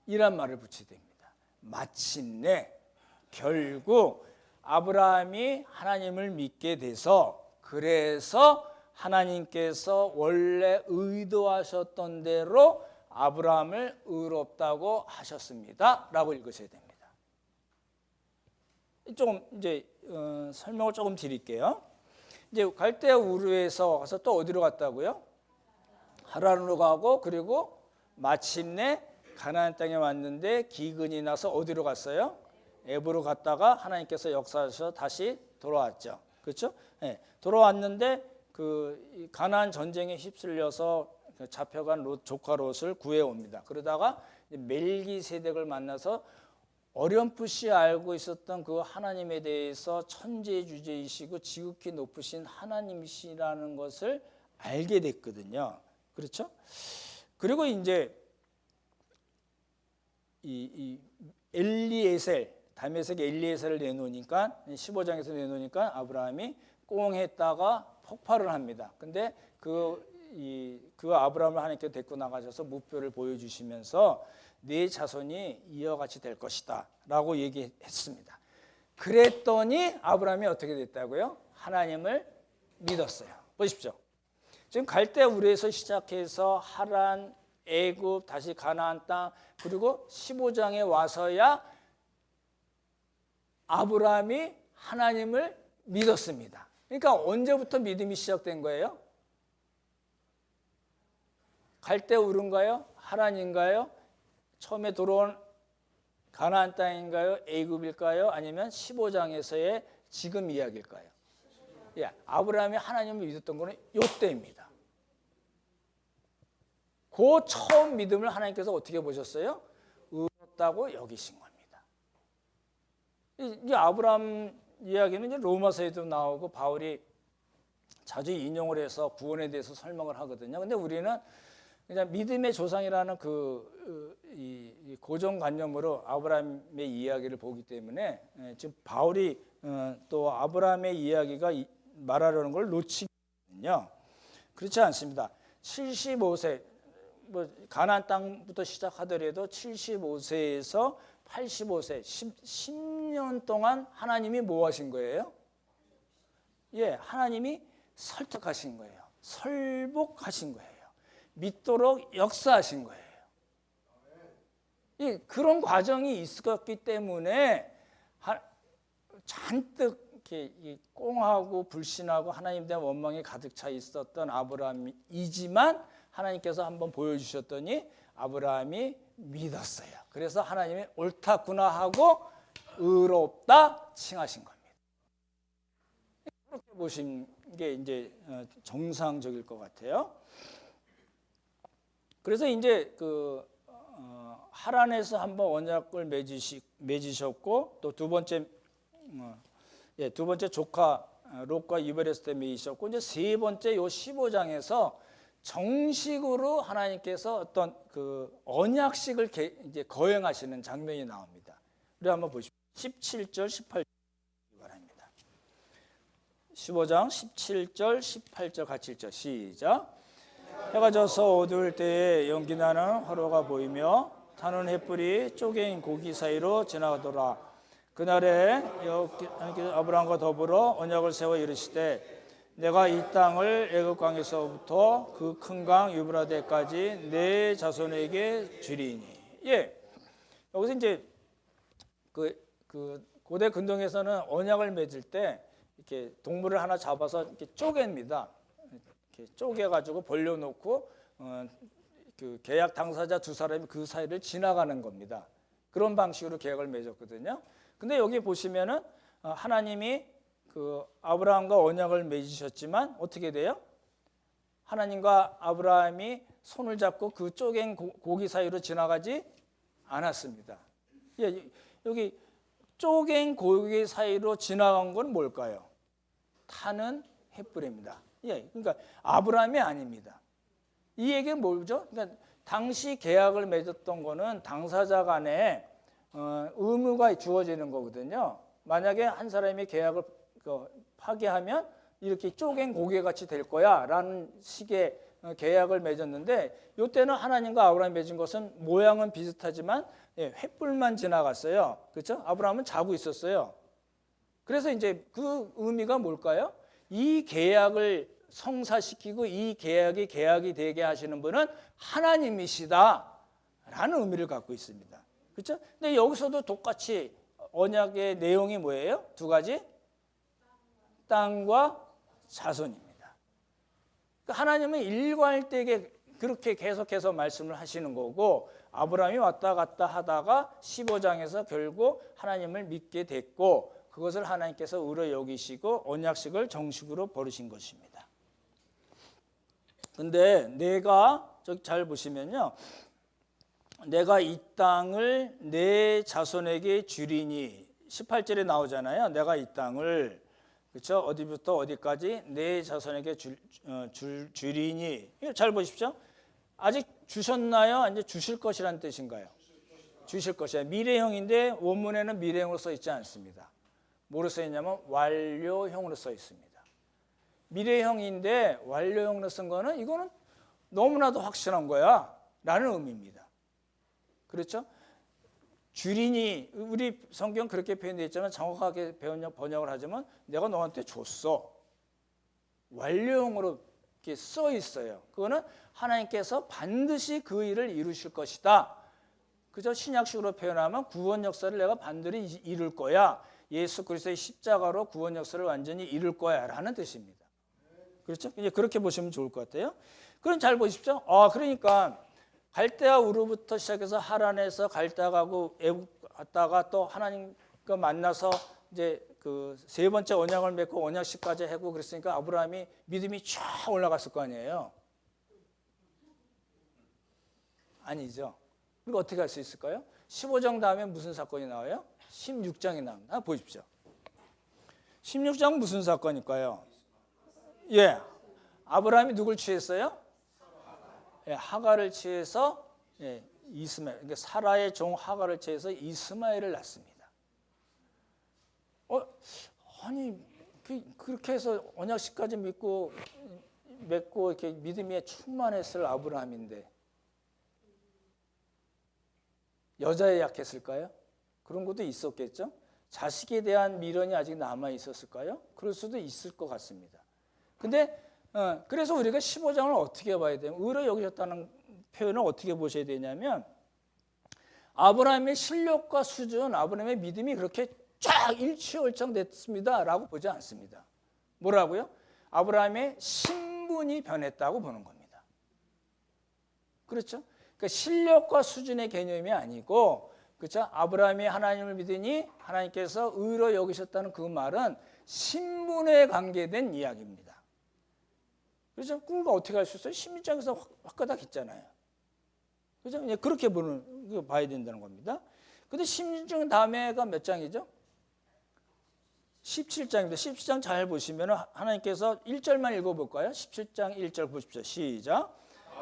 이란 말을 붙여야 됩니다. 마침내 결국 아브라함이 하나님을 믿게 돼서, 그래서 하나님께서 원래 의도하셨던 대로 아브라함을 의롭다고 하셨습니다 라고 읽으셔야 됩니다. 조금 이제 설명을 조금 드릴게요. 이제 갈대아 우르에서 가서 또 어디로 갔다고요? 하란으로 가고, 그리고 마침내 가나안 땅에 왔는데 기근이 나서 어디로 갔어요? 애굽으로 갔다가 하나님께서 역사하셔서 다시 돌아왔죠. 그렇죠? 네, 돌아왔는데 그 가나안 전쟁에 휩쓸려서 잡혀간 롯, 조카 롯을 구해옵니다. 그러다가 멜기세덱을 만나서 어렴풋이 알고 있었던 그 하나님에 대해서 천재주재이시고 지극히 높으신 하나님이시라는 것을 알게 됐거든요. 그렇죠? 그리고 이제 이 엘리에셀, 다메섹에 엘리에셀을 내놓으니까 15장에서 내놓으니까 아브라함이 꽁했다가 폭발을 합니다. 근데 그 아브라함을 하나님께 데리고 나가셔서 목표를 보여주시면서 네 자손이 이와 같이 될 것이다 라고 얘기했습니다. 그랬더니 아브라함이 어떻게 됐다고요? 하나님을 믿었어요. 보십시오. 지금 갈대아 우르에서 시작해서 하란, 애굽, 다시 가나안 땅, 그리고 15장에 와서야 아브라함이 하나님을 믿었습니다. 그러니까 언제부터 믿음이 시작된 거예요? 갈대아 우르인가요? 하란인가요? 처음에 들어온 가나안 땅인가요? 애굽일까요? 아니면 15장에서의 지금 이야기일까요? 아브라함이 하나님을 믿었던 거는 이때입니다. 그 처음 믿음을 하나님께서 어떻게 보셨어요? 의롭다고 여기신 겁니다. 이 아브라함 이야기는 이제 로마서에도 나오고 바울이 자주 인용을 해서 구원에 대해서 설명을 하거든요. 근데 우리는 그냥 믿음의 조상이라는 이 고정관념으로 아브라함의 이야기를 보기 때문에 지금 바울이 또 아브라함의 이야기가 말하려는 걸 놓치거든요. 그렇지 않습니다. 75세, 가나안 땅부터 시작하더라도 75세에서 85세, 10년 동안 하나님이 뭐 하신 거예요? 하나님이 설득하신 거예요. 설복하신 거예요. 믿도록 역사하신 거예요. 그런 과정이 있었기 때문에 잔뜩 이렇게 꽁하고 불신하고 하나님에 대한 원망이 가득 차 있었던 아브라함이지만 하나님께서 한번 보여주셨더니 아브라함이 믿었어요. 그래서 하나님이 옳다구나 하고 의롭다 칭하신 겁니다. 그렇게 보신 게 이제 정상적일 것 같아요. 그래서 이제 하란에서 한번 언약을 맺으셨고, 또 두 번째 조카 롯과 이별했을 때 맺으셨고, 이제 세 번째 요 15장에서 정식으로 하나님께서 어떤 그 언약식을 이제 거행하시는 장면이 나옵니다. 우리 한번 보십시오. 17절, 18절 바랍니다. 15장 17절, 18절 같이 읽죠. 시작. 해가 져서 어두울 때에 연기나는 화로가 보이며 타는 햇불이 쪼개인 고기 사이로 지나가더라. 그날에 하나님께서 아브라함과 더불어 언약을 세워 이르시되 내가 이 땅을 애굽 강에서부터 그 큰 강 유브라데까지 내 자손에게 주리니. 여기서 이제 그 고대 근동에서는 언약을 맺을 때 이렇게 동물을 하나 잡아서 이렇게 쪼갭니다. 이렇게 쪼개가지고 벌려놓고 그 계약 당사자 두 사람이 그 사이를 지나가는 겁니다. 그런 방식으로 계약을 맺었거든요. 근데 여기 보시면은 하나님이 그 아브라함과 언약을 맺으셨지만 어떻게 돼요? 하나님과 아브라함이 손을 잡고 그 쪼갠 고기 사이로 지나가지 않았습니다. 예, 여기 쪼갠 고기 사이로 지나간 건 뭘까요? 타는 횃불입니다. 예, 그러니까 아브라함이 아닙니다. 이 얘기는 뭐죠? 그러니까 당시 계약을 맺었던 거는 당사자 간에 의무가 주어지는 거거든요. 만약에 한 사람이 계약을 파기하면 이렇게 쪼갠 고개같이 될 거야 라는 식의 계약을 맺었는데 이때는 하나님과 아브라함이 맺은 것은 모양은 비슷하지만 횃불만 지나갔어요. 그렇죠? 아브라함은 자고 있었어요. 그래서 이제 그 의미가 뭘까요? 이 계약을 성사시키고 이 계약이 되게 하시는 분은 하나님이시다 라는 의미를 갖고 있습니다. 그렇죠? 근데 여기서도 똑같이 언약의 내용이 뭐예요? 두 가지? 땅과 자손입니다. 하나님은 일괄되게 그렇게 계속해서 말씀을 하시는 거고 아브라함이 왔다 갔다 하다가 15장에서 결국 하나님을 믿게 됐고 그것을 하나님께서 의로 여기시고 언약식을 정식으로 벌이신 것입니다. 근데 내가 저기 잘 보시면요. 내가 이 땅을 내 자손에게 주리니 18절에 나오잖아요. 내가 이 땅을 그렇죠? 어디부터 어디까지 내 자손에게 주리니. 잘 보십시오. 아직 주셨나요? 이제 주실 것이란 뜻인가요? 주실 것이야. 미래형인데 원문에는 미래형으로 써 있지 않습니다. 뭐로 써 있냐면 완료형으로 써 있습니다. 미래형인데 완료형으로 쓴 거는 이거는 너무나도 확실한 거야 라는 의미입니다. 그렇죠? 주리니 우리 성경 그렇게 표현되어 있지만 정확하게 번역을 하자면 내가 너한테 줬어. 완료형으로 이렇게 써 있어요. 그거는 하나님께서 반드시 그 일을 이루실 것이다. 그저 신약식으로 표현하면 구원 역사를 내가 반드시 이룰 거야. 예수 그리스도의 십자가로 구원 역사를 완전히 이룰 거야 라는 뜻입니다. 그렇죠? 이제 그렇게 보시면 좋을 것 같아요. 그럼 잘 보십시오. 그러니까 갈대아 우르부터 시작해서 하란에서 갈대아 가고 애국 갔다가 또 하나님과 만나서 이제 그 세 번째 언약을 맺고 언약식까지 하고 그랬으니까 아브라함이 믿음이 쫙 올라갔을 거 아니에요. 아니죠. 그리고 어떻게 할 수 있을까요? 15장 다음에 무슨 사건이 나와요? 16장이 나옵니다. 보십시오. 16장 무슨 사건일까요? 예, 아브라함이 누굴 취했어요? 예, 하갈을 취해서 이스마엘, 그러니까 사라의 종 하갈을 취해서 이스마엘을 낳습니다. 아니 그렇게 해서 언약식까지 맺고 이렇게 믿음에 충만했을 아브라함인데 여자에 약했을까요? 그런 것도 있었겠죠. 자식에 대한 미련이 아직 남아 있었을까요? 그럴 수도 있을 것 같습니다. 근데 그래서 우리가 15장을 어떻게 봐야 되면 의로 여기셨다는 표현을 어떻게 보셔야 되냐면 아브라함의 실력과 수준, 아브라함의 믿음이 그렇게 쫙 일취월장됐습니다 라고 보지 않습니다. 뭐라고요? 아브라함의 신분이 변했다고 보는 겁니다. 그렇죠? 그러니까 실력과 수준의 개념이 아니고 그렇죠? 아브라함이 하나님을 믿으니 하나님께서 의로 여기셨다는 그 말은 신분에 관계된 이야기입니다. 그렇죠? 그러니까 어떻게 할 수 있어요? 16장에서 확가닥 했잖아요. 그렇죠? 그렇게 봐야 된다는 겁니다. 근데 16장 다음에가 몇 장이죠? 17장입니다. 17장 잘 보시면 하나님께서 1절만 읽어볼까요? 17장 1절 보십시오. 시작.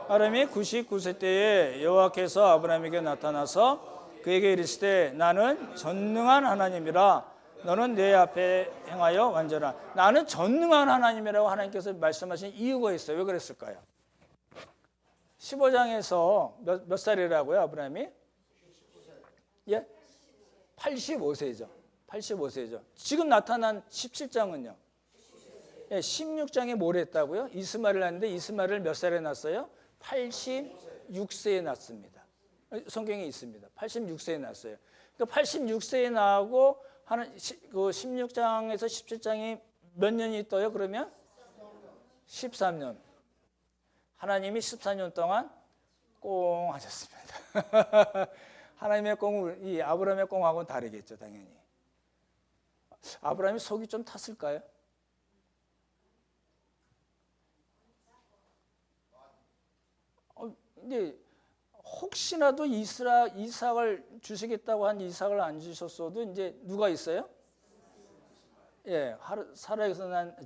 아브라함이 99세 때에 여호와께서 아브라함에게 나타나서 그에게 이르시되 나는 전능한 하나님이라 너는 내 앞에 행하여 완전한. 나는 전능한 하나님이라고 하나님께서 말씀하신 이유가 있어요. 왜 그랬을까요? 15장에서 몇 살이라고요, 아브라함이? 예? 85세죠. 85세죠. 지금 나타난 17장은요? 예, 16장에 뭘 했다고요? 이스마엘을 낳았는데 이스마엘을 몇 살에 낳았어요? 86세에 낳습니다. 성경에 있습니다. 86세에 낳았어요. 그러니까 86세에 낳고 그 16장에서 17장이 몇 년이 떠요? 그러면 13년. 하나님이 14년 동안 꽁 하셨습니다. 하나님의 꽁은 이 아브라함의 꽁하고는 다르겠죠, 당연히. 아브라함이 속이 좀 탔을까요? 근데 혹시라도 이삭을 주시겠다고 한 이삭을 안 주셨어도 이제 누가 있어요? 예, 사라에서 난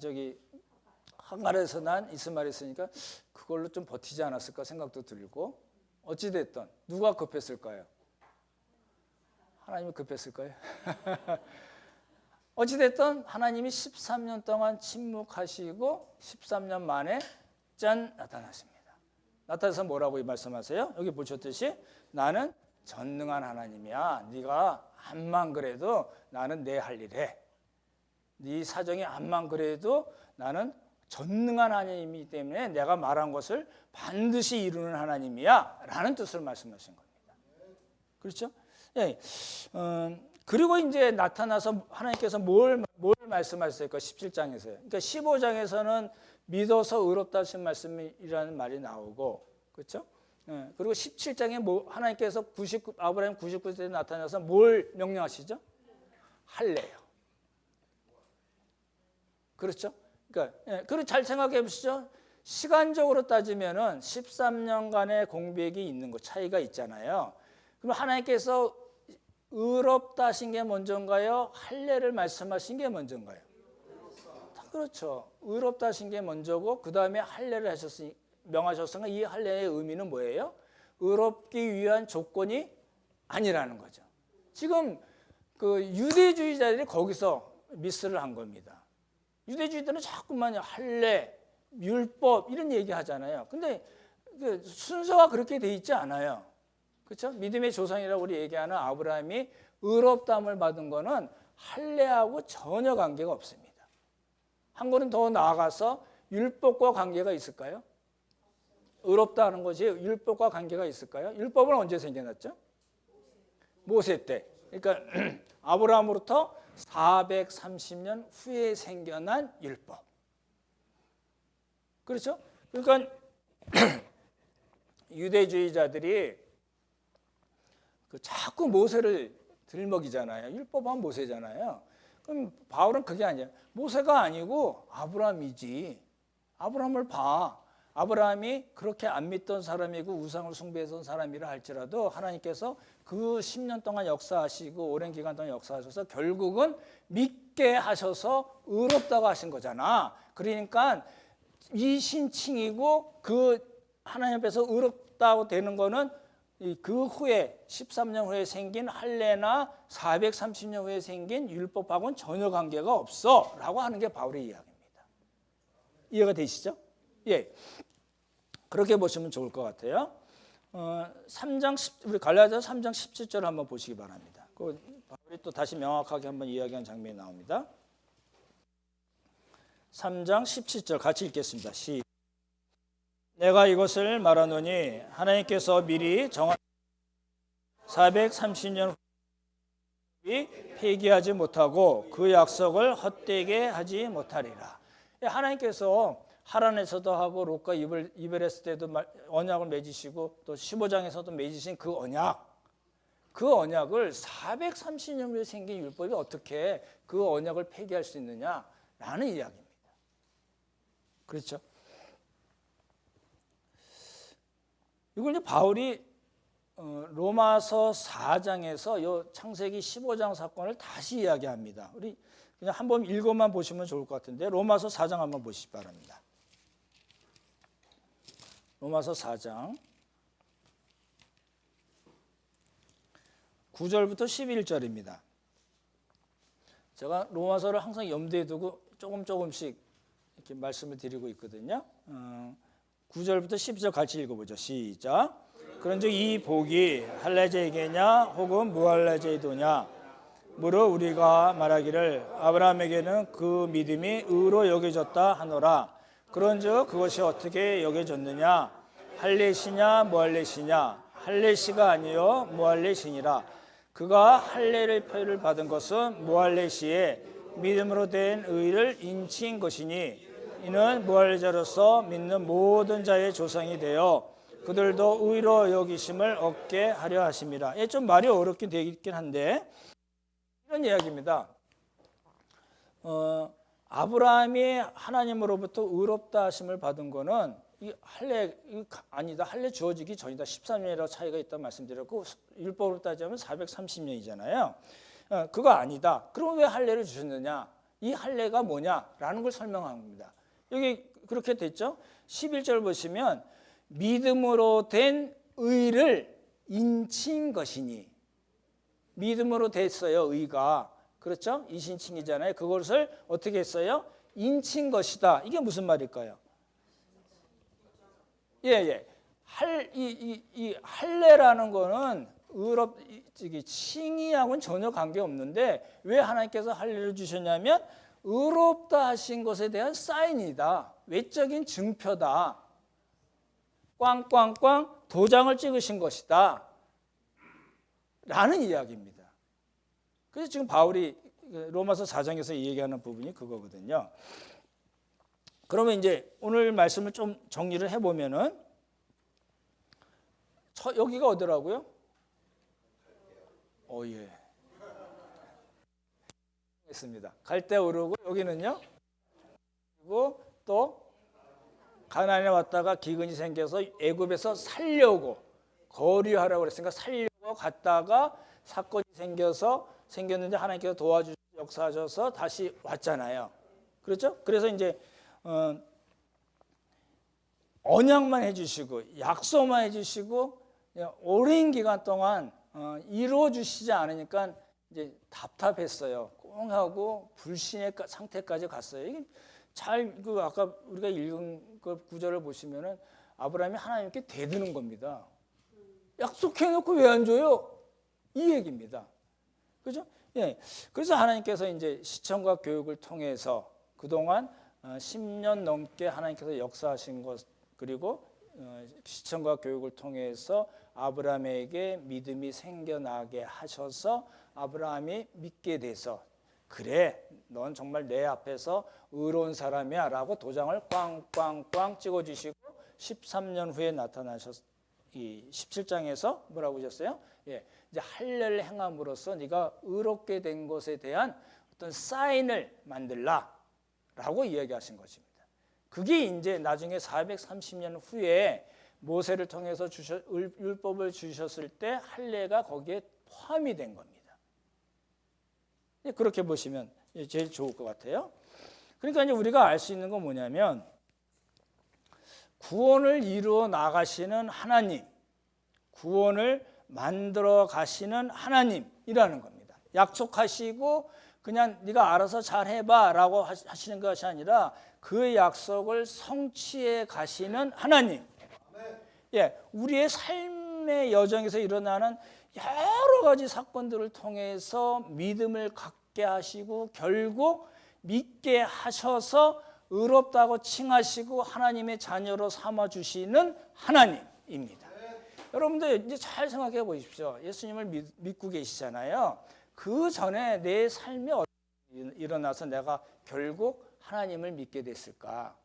하갈에서 난 이스마엘이 있으니까 그걸로 좀 버티지 않았을까 생각도 들고, 어찌 됐든 누가 급했을까요? 하나님이 급했을까요? 어찌 됐든 하나님이 13년 동안 침묵하시고 13년 만에 짠 나타나십니다. 나타나서 뭐라고 말씀하세요? 여기 보셨듯이 나는 전능한 하나님이야. 네가 암만 그래도 나는 내 할 일해. 네 사정이 암만 그래도 나는 전능한 하나님이기 때문에 내가 말한 것을 반드시 이루는 하나님이야 라는 뜻을 말씀하신 겁니다. 그렇죠? 예. 그리고 이제 나타나서 하나님께서 뭘 말씀하셨을까? 17장에서요. 그러니까 15장에서는 믿어서 의롭다 하신 말씀이라는 말이 나오고, 그렇죠? 예. 그리고 17장에 하나님께서 아브라함 99세 나타나서 뭘 명령하시죠? 할례요. 그렇죠? 그러니까 그리고 잘 생각해 보시죠. 시간적으로 따지면은 13년간의 공백이 있는 거 차이가 있잖아요. 그럼 하나님께서 의롭다 하신 게 먼저인가요? 할례를 말씀하신 게 먼저인가요? 그렇죠. 의롭다 하신 게 먼저고 그 다음에 할례를 명하셨으니까 이 할례의 의미는 뭐예요? 의롭기 위한 조건이 아니라는 거죠. 지금 그 유대주의자들이 거기서 미스를 한 겁니다. 유대주의들은 자꾸만 할례, 율법 이런 얘기 하잖아요. 근데 그 순서가 그렇게 돼 있지 않아요. 그렇죠? 믿음의 조상이라고 우리 얘기하는 아브라함이 의롭다함을 받은 거는 할례하고 전혀 관계가 없습니다. 한 걸음 더 나아가서 율법과 관계가 있을까요? 의롭다 하는 것이 율법과 관계가 있을까요? 율법은 언제 생겨났죠? 모세 때. 그러니까 아브라함으로부터 430년 후에 생겨난 율법. 그렇죠? 그러니까 유대주의자들이 자꾸 모세를 들먹이잖아요. 율법은 모세잖아요. 그럼 바울은 그게 아니에요. 모세가 아니고 아브라함이지. 아브라함을 봐. 아브라함이 그렇게 안 믿던 사람이고 우상을 숭배했던 사람이라 할지라도 하나님께서 그 10년 동안 역사하시고 오랜 기간 동안 역사하셔서 결국은 믿게 하셔서 의롭다고 하신 거잖아. 그러니까 이 신칭이고 그 하나님 앞에서 의롭다고 되는 거는 그 후에 13년 후에 생긴 할례나 430년 후에 생긴 율법하고는 전혀 관계가 없어 라고 하는 게 바울의 이야기입니다. 이해가 되시죠? 예, 그렇게 보시면 좋을 것 같아요. 3장 10, 우리 갈라디아서 3장 17절 한번 보시기 바랍니다. 바울이 또 다시 명확하게 한번 이야기한 장면이 나옵니다. 3장 17절 같이 읽겠습니다. 내가 이것을 말하노니 하나님께서 미리 정한 430년 후에 폐기하지 못하고 그 약속을 헛되게 하지 못하리라. 하나님께서 하란에서도 하고 롯과 이별했을 때도 언약을 맺으시고 또 15장에서도 맺으신 그 언약을 430년 후에 생긴 율법이 어떻게 그 언약을 폐기할 수 있느냐라는 이야기입니다. 그렇죠? 이걸 이제 바울이 로마서 4장에서 요 창세기 15장 사건을 다시 이야기합니다. 우리 그냥 한번 읽어만 보시면 좋을 것 같은데 로마서 4장 한번 보시기 바랍니다. 로마서 4장 9절부터 11절입니다. 제가 로마서를 항상 염두에 두고 조금씩 이렇게 말씀을 드리고 있거든요. 9절부터 12절 같이 읽어보죠. 시작. 그런즉 이 복이 할례자에게냐 혹은 무할례자이도냐 무릇 우리가 말하기를 아브라함에게는 그 믿음이 의로 여겨졌다 하노라. 그런즉 그것이 어떻게 여겨졌느냐 할례시냐 무할례시냐 할례시가 아니요 무할례시니라. 그가 할례의 표를 받은 것은 무할례시에 믿음으로 된 의를 인치인 것이니 이는 무할례자로서 믿는 모든 자의 조상이 되어 그들도 의로 여기심을 얻게 하려 하심이라. 좀 말이 어렵게 되긴 한데 이런 이야기입니다. 아브라함이 하나님으로부터 의롭다 하심을 받은 거는 이 할례 아니다. 할례 주어지기 전이다. 13년이라고 차이가 있다고 말씀드렸고 율법으로 따지면 430년이잖아요. 그거 아니다. 그럼 왜 할례를 주셨느냐? 이 할례가 뭐냐라는 걸 설명한 겁니다. 여기 그렇게 됐죠? 11절 보시면 믿음으로 된 의를 인친 것이니 믿음으로 됐어요. 의가. 그렇죠? 이신칭이잖아요. 그것을 어떻게 했어요? 인친 것이다. 이게 무슨 말일까요? 예. 이 할례라는 거는 칭의하고는 전혀 관계없는데 왜 하나님께서 할례를 주셨냐면 의롭다 하신 것에 대한 사인이다. 외적인 증표다. 꽝꽝꽝 도장을 찍으신 것이다. 라는 이야기입니다. 그래서 지금 바울이 로마서 4장에서 얘기하는 부분이 그거거든요. 그러면 이제 오늘 말씀을 좀 정리를 해보면은 여기가 어디라고요? 예. 했습니다. 갈대우르고 여기는요. 그리고 또 가나안에 왔다가 기근이 생겨서 애굽에서 살려고 거류하라고 그랬으니까 살려고 갔다가 사건이 생겼는데 하나님께서 도와주셔서 역사하셔서 다시 왔잖아요. 그렇죠? 그래서 이제 언약만 해주시고 약속만 해주시고 오랜 기간 동안 이루어 주시지 않으니까 이제 답답했어요. 꽁하고 불신의 상태까지 갔어요. 이게 아까 우리가 읽은 그 구절을 보시면은 아브라함이 하나님께 대드는 겁니다. 약속해놓고 왜 안 줘요? 이 얘기입니다. 그죠? 예. 그래서 하나님께서 이제 시청과 교육을 통해서 그동안 10년 넘게 하나님께서 역사하신 것 그리고 시청과 교육을 통해서 아브라함에게 믿음이 생겨나게 하셔서 아브라함이 믿게 돼서 그래 넌 정말 내 앞에서 의로운 사람이야 라고 도장을 꽝꽝꽝 찍어주시고 13년 후에 나타나셨 이 17장에서 뭐라고 하셨어요? 예, 이제 할례를 행함으로써 네가 의롭게 된 것에 대한 어떤 사인을 만들라 라고 이야기하신 것입니다. 그게 이제 나중에 430년 후에 모세를 통해서 율법을 주셨을 때 할례가 거기에 포함이 된 겁니다. 그렇게 보시면 제일 좋을 것 같아요. 그러니까 이제 우리가 알 수 있는 건 뭐냐면 구원을 이루어 나가시는 하나님, 구원을 만들어 가시는 하나님이라는 겁니다. 약속하시고 그냥 네가 알아서 잘 해봐라고 하시는 것이 아니라 그 약속을 성취해 가시는 하나님. 예, 우리의 삶의 여정에서 일어나는 여러 가지 사건들을 통해서 믿음을 갖게 하시고 결국 믿게 하셔서 의롭다고 칭하시고 하나님의 자녀로 삼아주시는 하나님입니다. 여러분들 이제 잘 생각해 보십시오. 예수님을 믿고 계시잖아요. 그 전에 내 삶이 일어나서 내가 결국 하나님을 믿게 됐을까?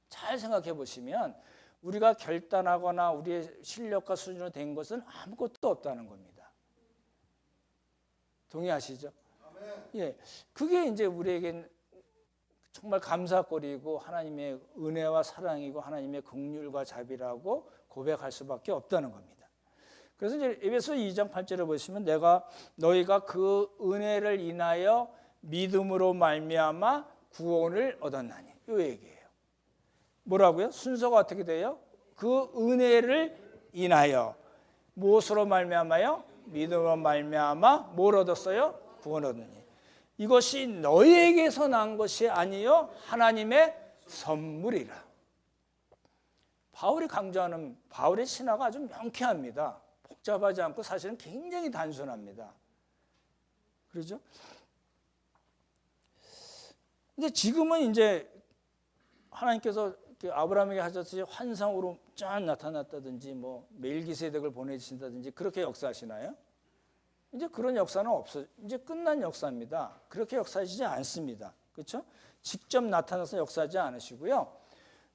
잘 생각해 보시면 우리가 결단하거나 우리의 실력과 수준으로 된 것은 아무것도 없다는 겁니다. 동의하시죠? 예, 그게 이제 우리에겐 정말 감사거리고 하나님의 은혜와 사랑이고 하나님의 긍휼과 자비라고 고백할 수밖에 없다는 겁니다. 그래서 이제 에베소 2장 8절을 보시면 내가 너희가 그 은혜를 인하여 믿음으로 말미암아 구원을 얻었나니 이 얘기예요. 뭐라고요? 순서가 어떻게 돼요? 그 은혜를 인하여 무엇으로 말미암아요? 믿음으로 말미암아 뭘 얻었어요? 구원 얻으니 이것이 너희에게서 난 것이 아니요 하나님의 선물이라. 바울이 강조하는 바울의 신화가 아주 명쾌합니다. 복잡하지 않고 사실은 굉장히 단순합니다. 그렇죠? 근데 지금은 이제 하나님께서 아브라함에게 하셨듯이 환상으로 쫙 나타났다든지 뭐 멜기세덱을 보내주신다든지 그렇게 역사하시나요? 이제 그런 역사는 없어. 이제 끝난 역사입니다. 그렇게 역사하시지 않습니다. 그렇죠? 직접 나타나서 역사하지 않으시고요.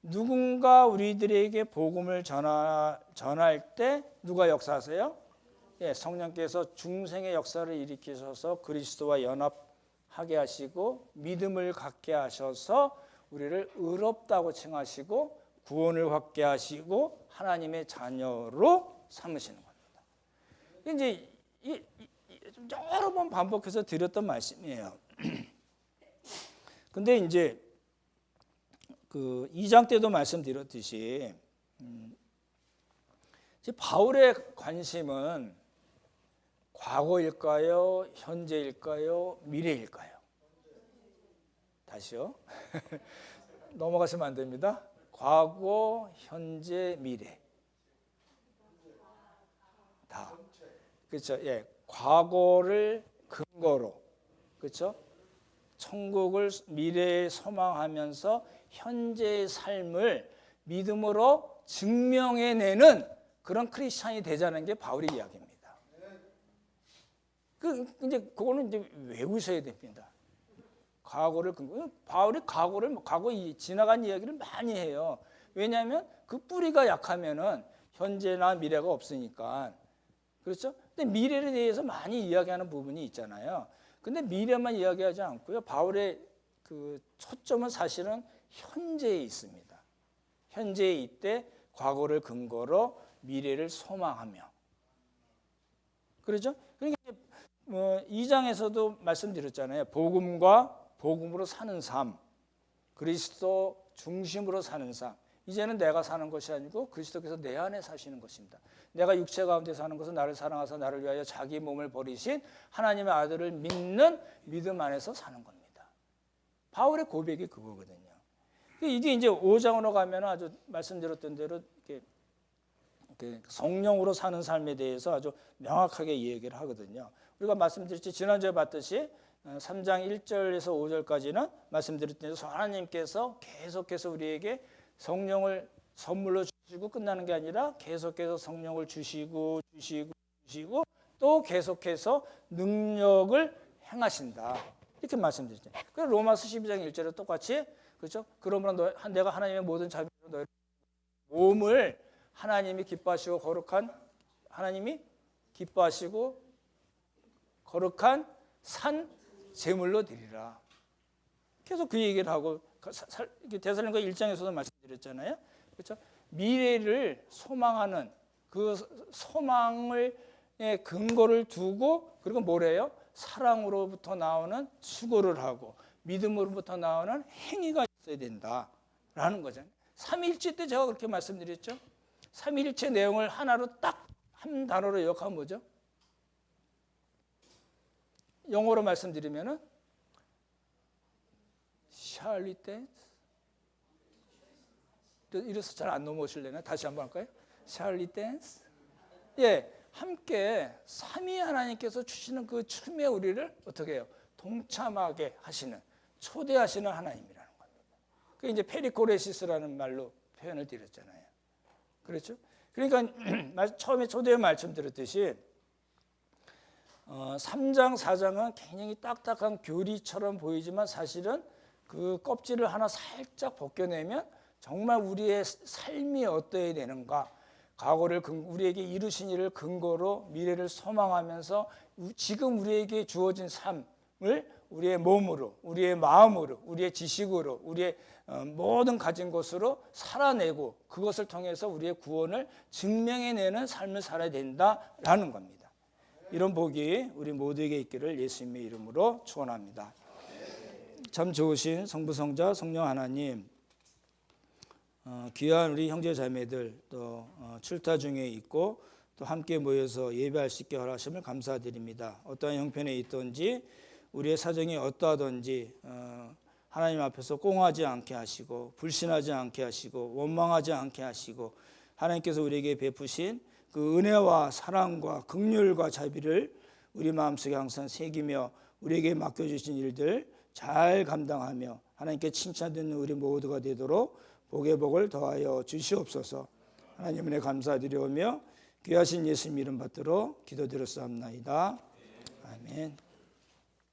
누군가 우리들에게 복음을 전할 때 누가 역사하세요? 예, 성령께서 중생의 역사를 일으키셔서 그리스도와 연합하게 하시고 믿음을 갖게 하셔서 우리를 의롭다고 칭하시고 구원을 받게 하시고 하나님의 자녀로 삼으시는 겁니다. 이제 좀 여러 번 반복해서 드렸던 말씀이에요. 근데 이제 그 2장 때도 말씀드렸듯이 이제 바울의 관심은 과거일까요? 현재일까요? 미래일까요? 다시요. 넘어가시면 안 됩니다. 과거, 현재, 미래. 다. 그렇죠. 예. 과거를 근거로. 그렇죠? 천국을 미래에 소망하면서 현재의 삶을 믿음으로 증명해내는 그런 크리스찬이 되자는 게 바울의 이야기입니다. 이제 그거는 이제 외우셔야 됩니다. 과거를 근거. 바울이 과거 지나간 이야기를 많이 해요. 왜냐하면 그 뿌리가 약하면은 현재나 미래가 없으니까. 그렇죠? 근데 미래에 대해서 많이 이야기하는 부분이 있잖아요. 근데 미래만 이야기하지 않고요. 바울의 그 초점은 사실은 현재에 있습니다. 현재에 있되 과거를 근거로 미래를 소망하며. 그렇죠? 그러니까 2장에서도 말씀드렸잖아요. 복음과 복음으로 사는 삶, 그리스도 중심으로 사는 삶. 이제는 내가 사는 것이 아니고 그리스도께서 내 안에 사시는 것입니다. 내가 육체 가운데 사는 것은 나를 사랑하사 나를 위하여 자기 몸을 버리신 하나님의 아들을 믿는 믿음 안에서 사는 겁니다. 바울의 고백이 그거거든요. 이게 이제 5장으로 가면 아주 말씀드렸던 대로 이렇게 성령으로 사는 삶에 대해서 아주 명확하게 얘기를 하거든요. 우리가 말씀드렸지 지난주에 봤듯이 3장 1절에서 5절까지는 말씀드렸던 대로 하나님께서 계속해서 우리에게 성령을 선물로 주시고 끝나는 게 아니라 계속해서 성령을 주시고 또 계속해서 능력을 행하신다. 이렇게 말씀드렸죠. 그래서 로마서 12장 1절에 똑같이 그렇죠? 그러므로 내가 하나님의 모든 자비로 너희 몸을 하나님이 기뻐하시고 거룩한 산 제물로 드리라. 계속 그 얘기를 하고 데살로니가 1장에서도 말씀드렸잖아요. 그렇죠? 미래를 소망하는 그 소망을 근거를 두고 그리고 뭐래요? 사랑으로부터 나오는 수고를 하고 믿음으로부터 나오는 행위가 있어야 된다라는 거잖아요. 삼위일체 때 제가 그렇게 말씀드렸죠. 삼위일체 내용을 하나로 딱 한 단어로 요약하면 뭐죠? 영어로 말씀드리면은 Shall we dance? 이래서 잘 안 넘어오실래나? 다시 한번 할까요? Shall we dance? 예, 함께 삼위 하나님께서 주시는 그 춤에 우리를 어떻게 해요? 동참하게 하시는, 초대하시는 하나님이라는 겁니다. 그 이제 페리코레시스라는 말로 표현을 드렸잖아요. 그렇죠? 그러니까 처음에 초대에 말씀드렸듯이 3장, 4장은 굉장히 딱딱한 교리처럼 보이지만 사실은 그 껍질을 하나 살짝 벗겨내면 정말 우리의 삶이 어떠해야 되는가, 과거를 우리에게 이루신 일을 근거로 미래를 소망하면서 지금 우리에게 주어진 삶을 우리의 몸으로, 우리의 마음으로, 우리의 지식으로, 우리의 모든 가진 것으로 살아내고 그것을 통해서 우리의 구원을 증명해내는 삶을 살아야 된다라는 겁니다. 이런 복이 우리 모두에게 있기를 예수님의 이름으로 축원합니다. 참 좋으신 성부성자 성령 하나님, 귀한 우리 형제 자매들 또 출타 중에 있고 또 함께 모여서 예배할 수 있게 허락하심을 감사드립니다. 어떠한 형편에 있든지 우리의 사정이 어떠하든지 하나님 앞에서 꽁하지 않게 하시고 불신하지 않게 하시고 원망하지 않게 하시고 하나님께서 우리에게 베푸신 그 은혜와 사랑과 긍휼과 자비를 우리 마음속에 항상 새기며 우리에게 맡겨주신 일들 잘 감당하며 하나님께 칭찬듣는 우리 모두가 되도록 복의 복을 더하여 주시옵소서. 하나님 은혜 감사드리오며 귀하신 예수님 이름 받들어 기도드렸사옵나이다. 아멘.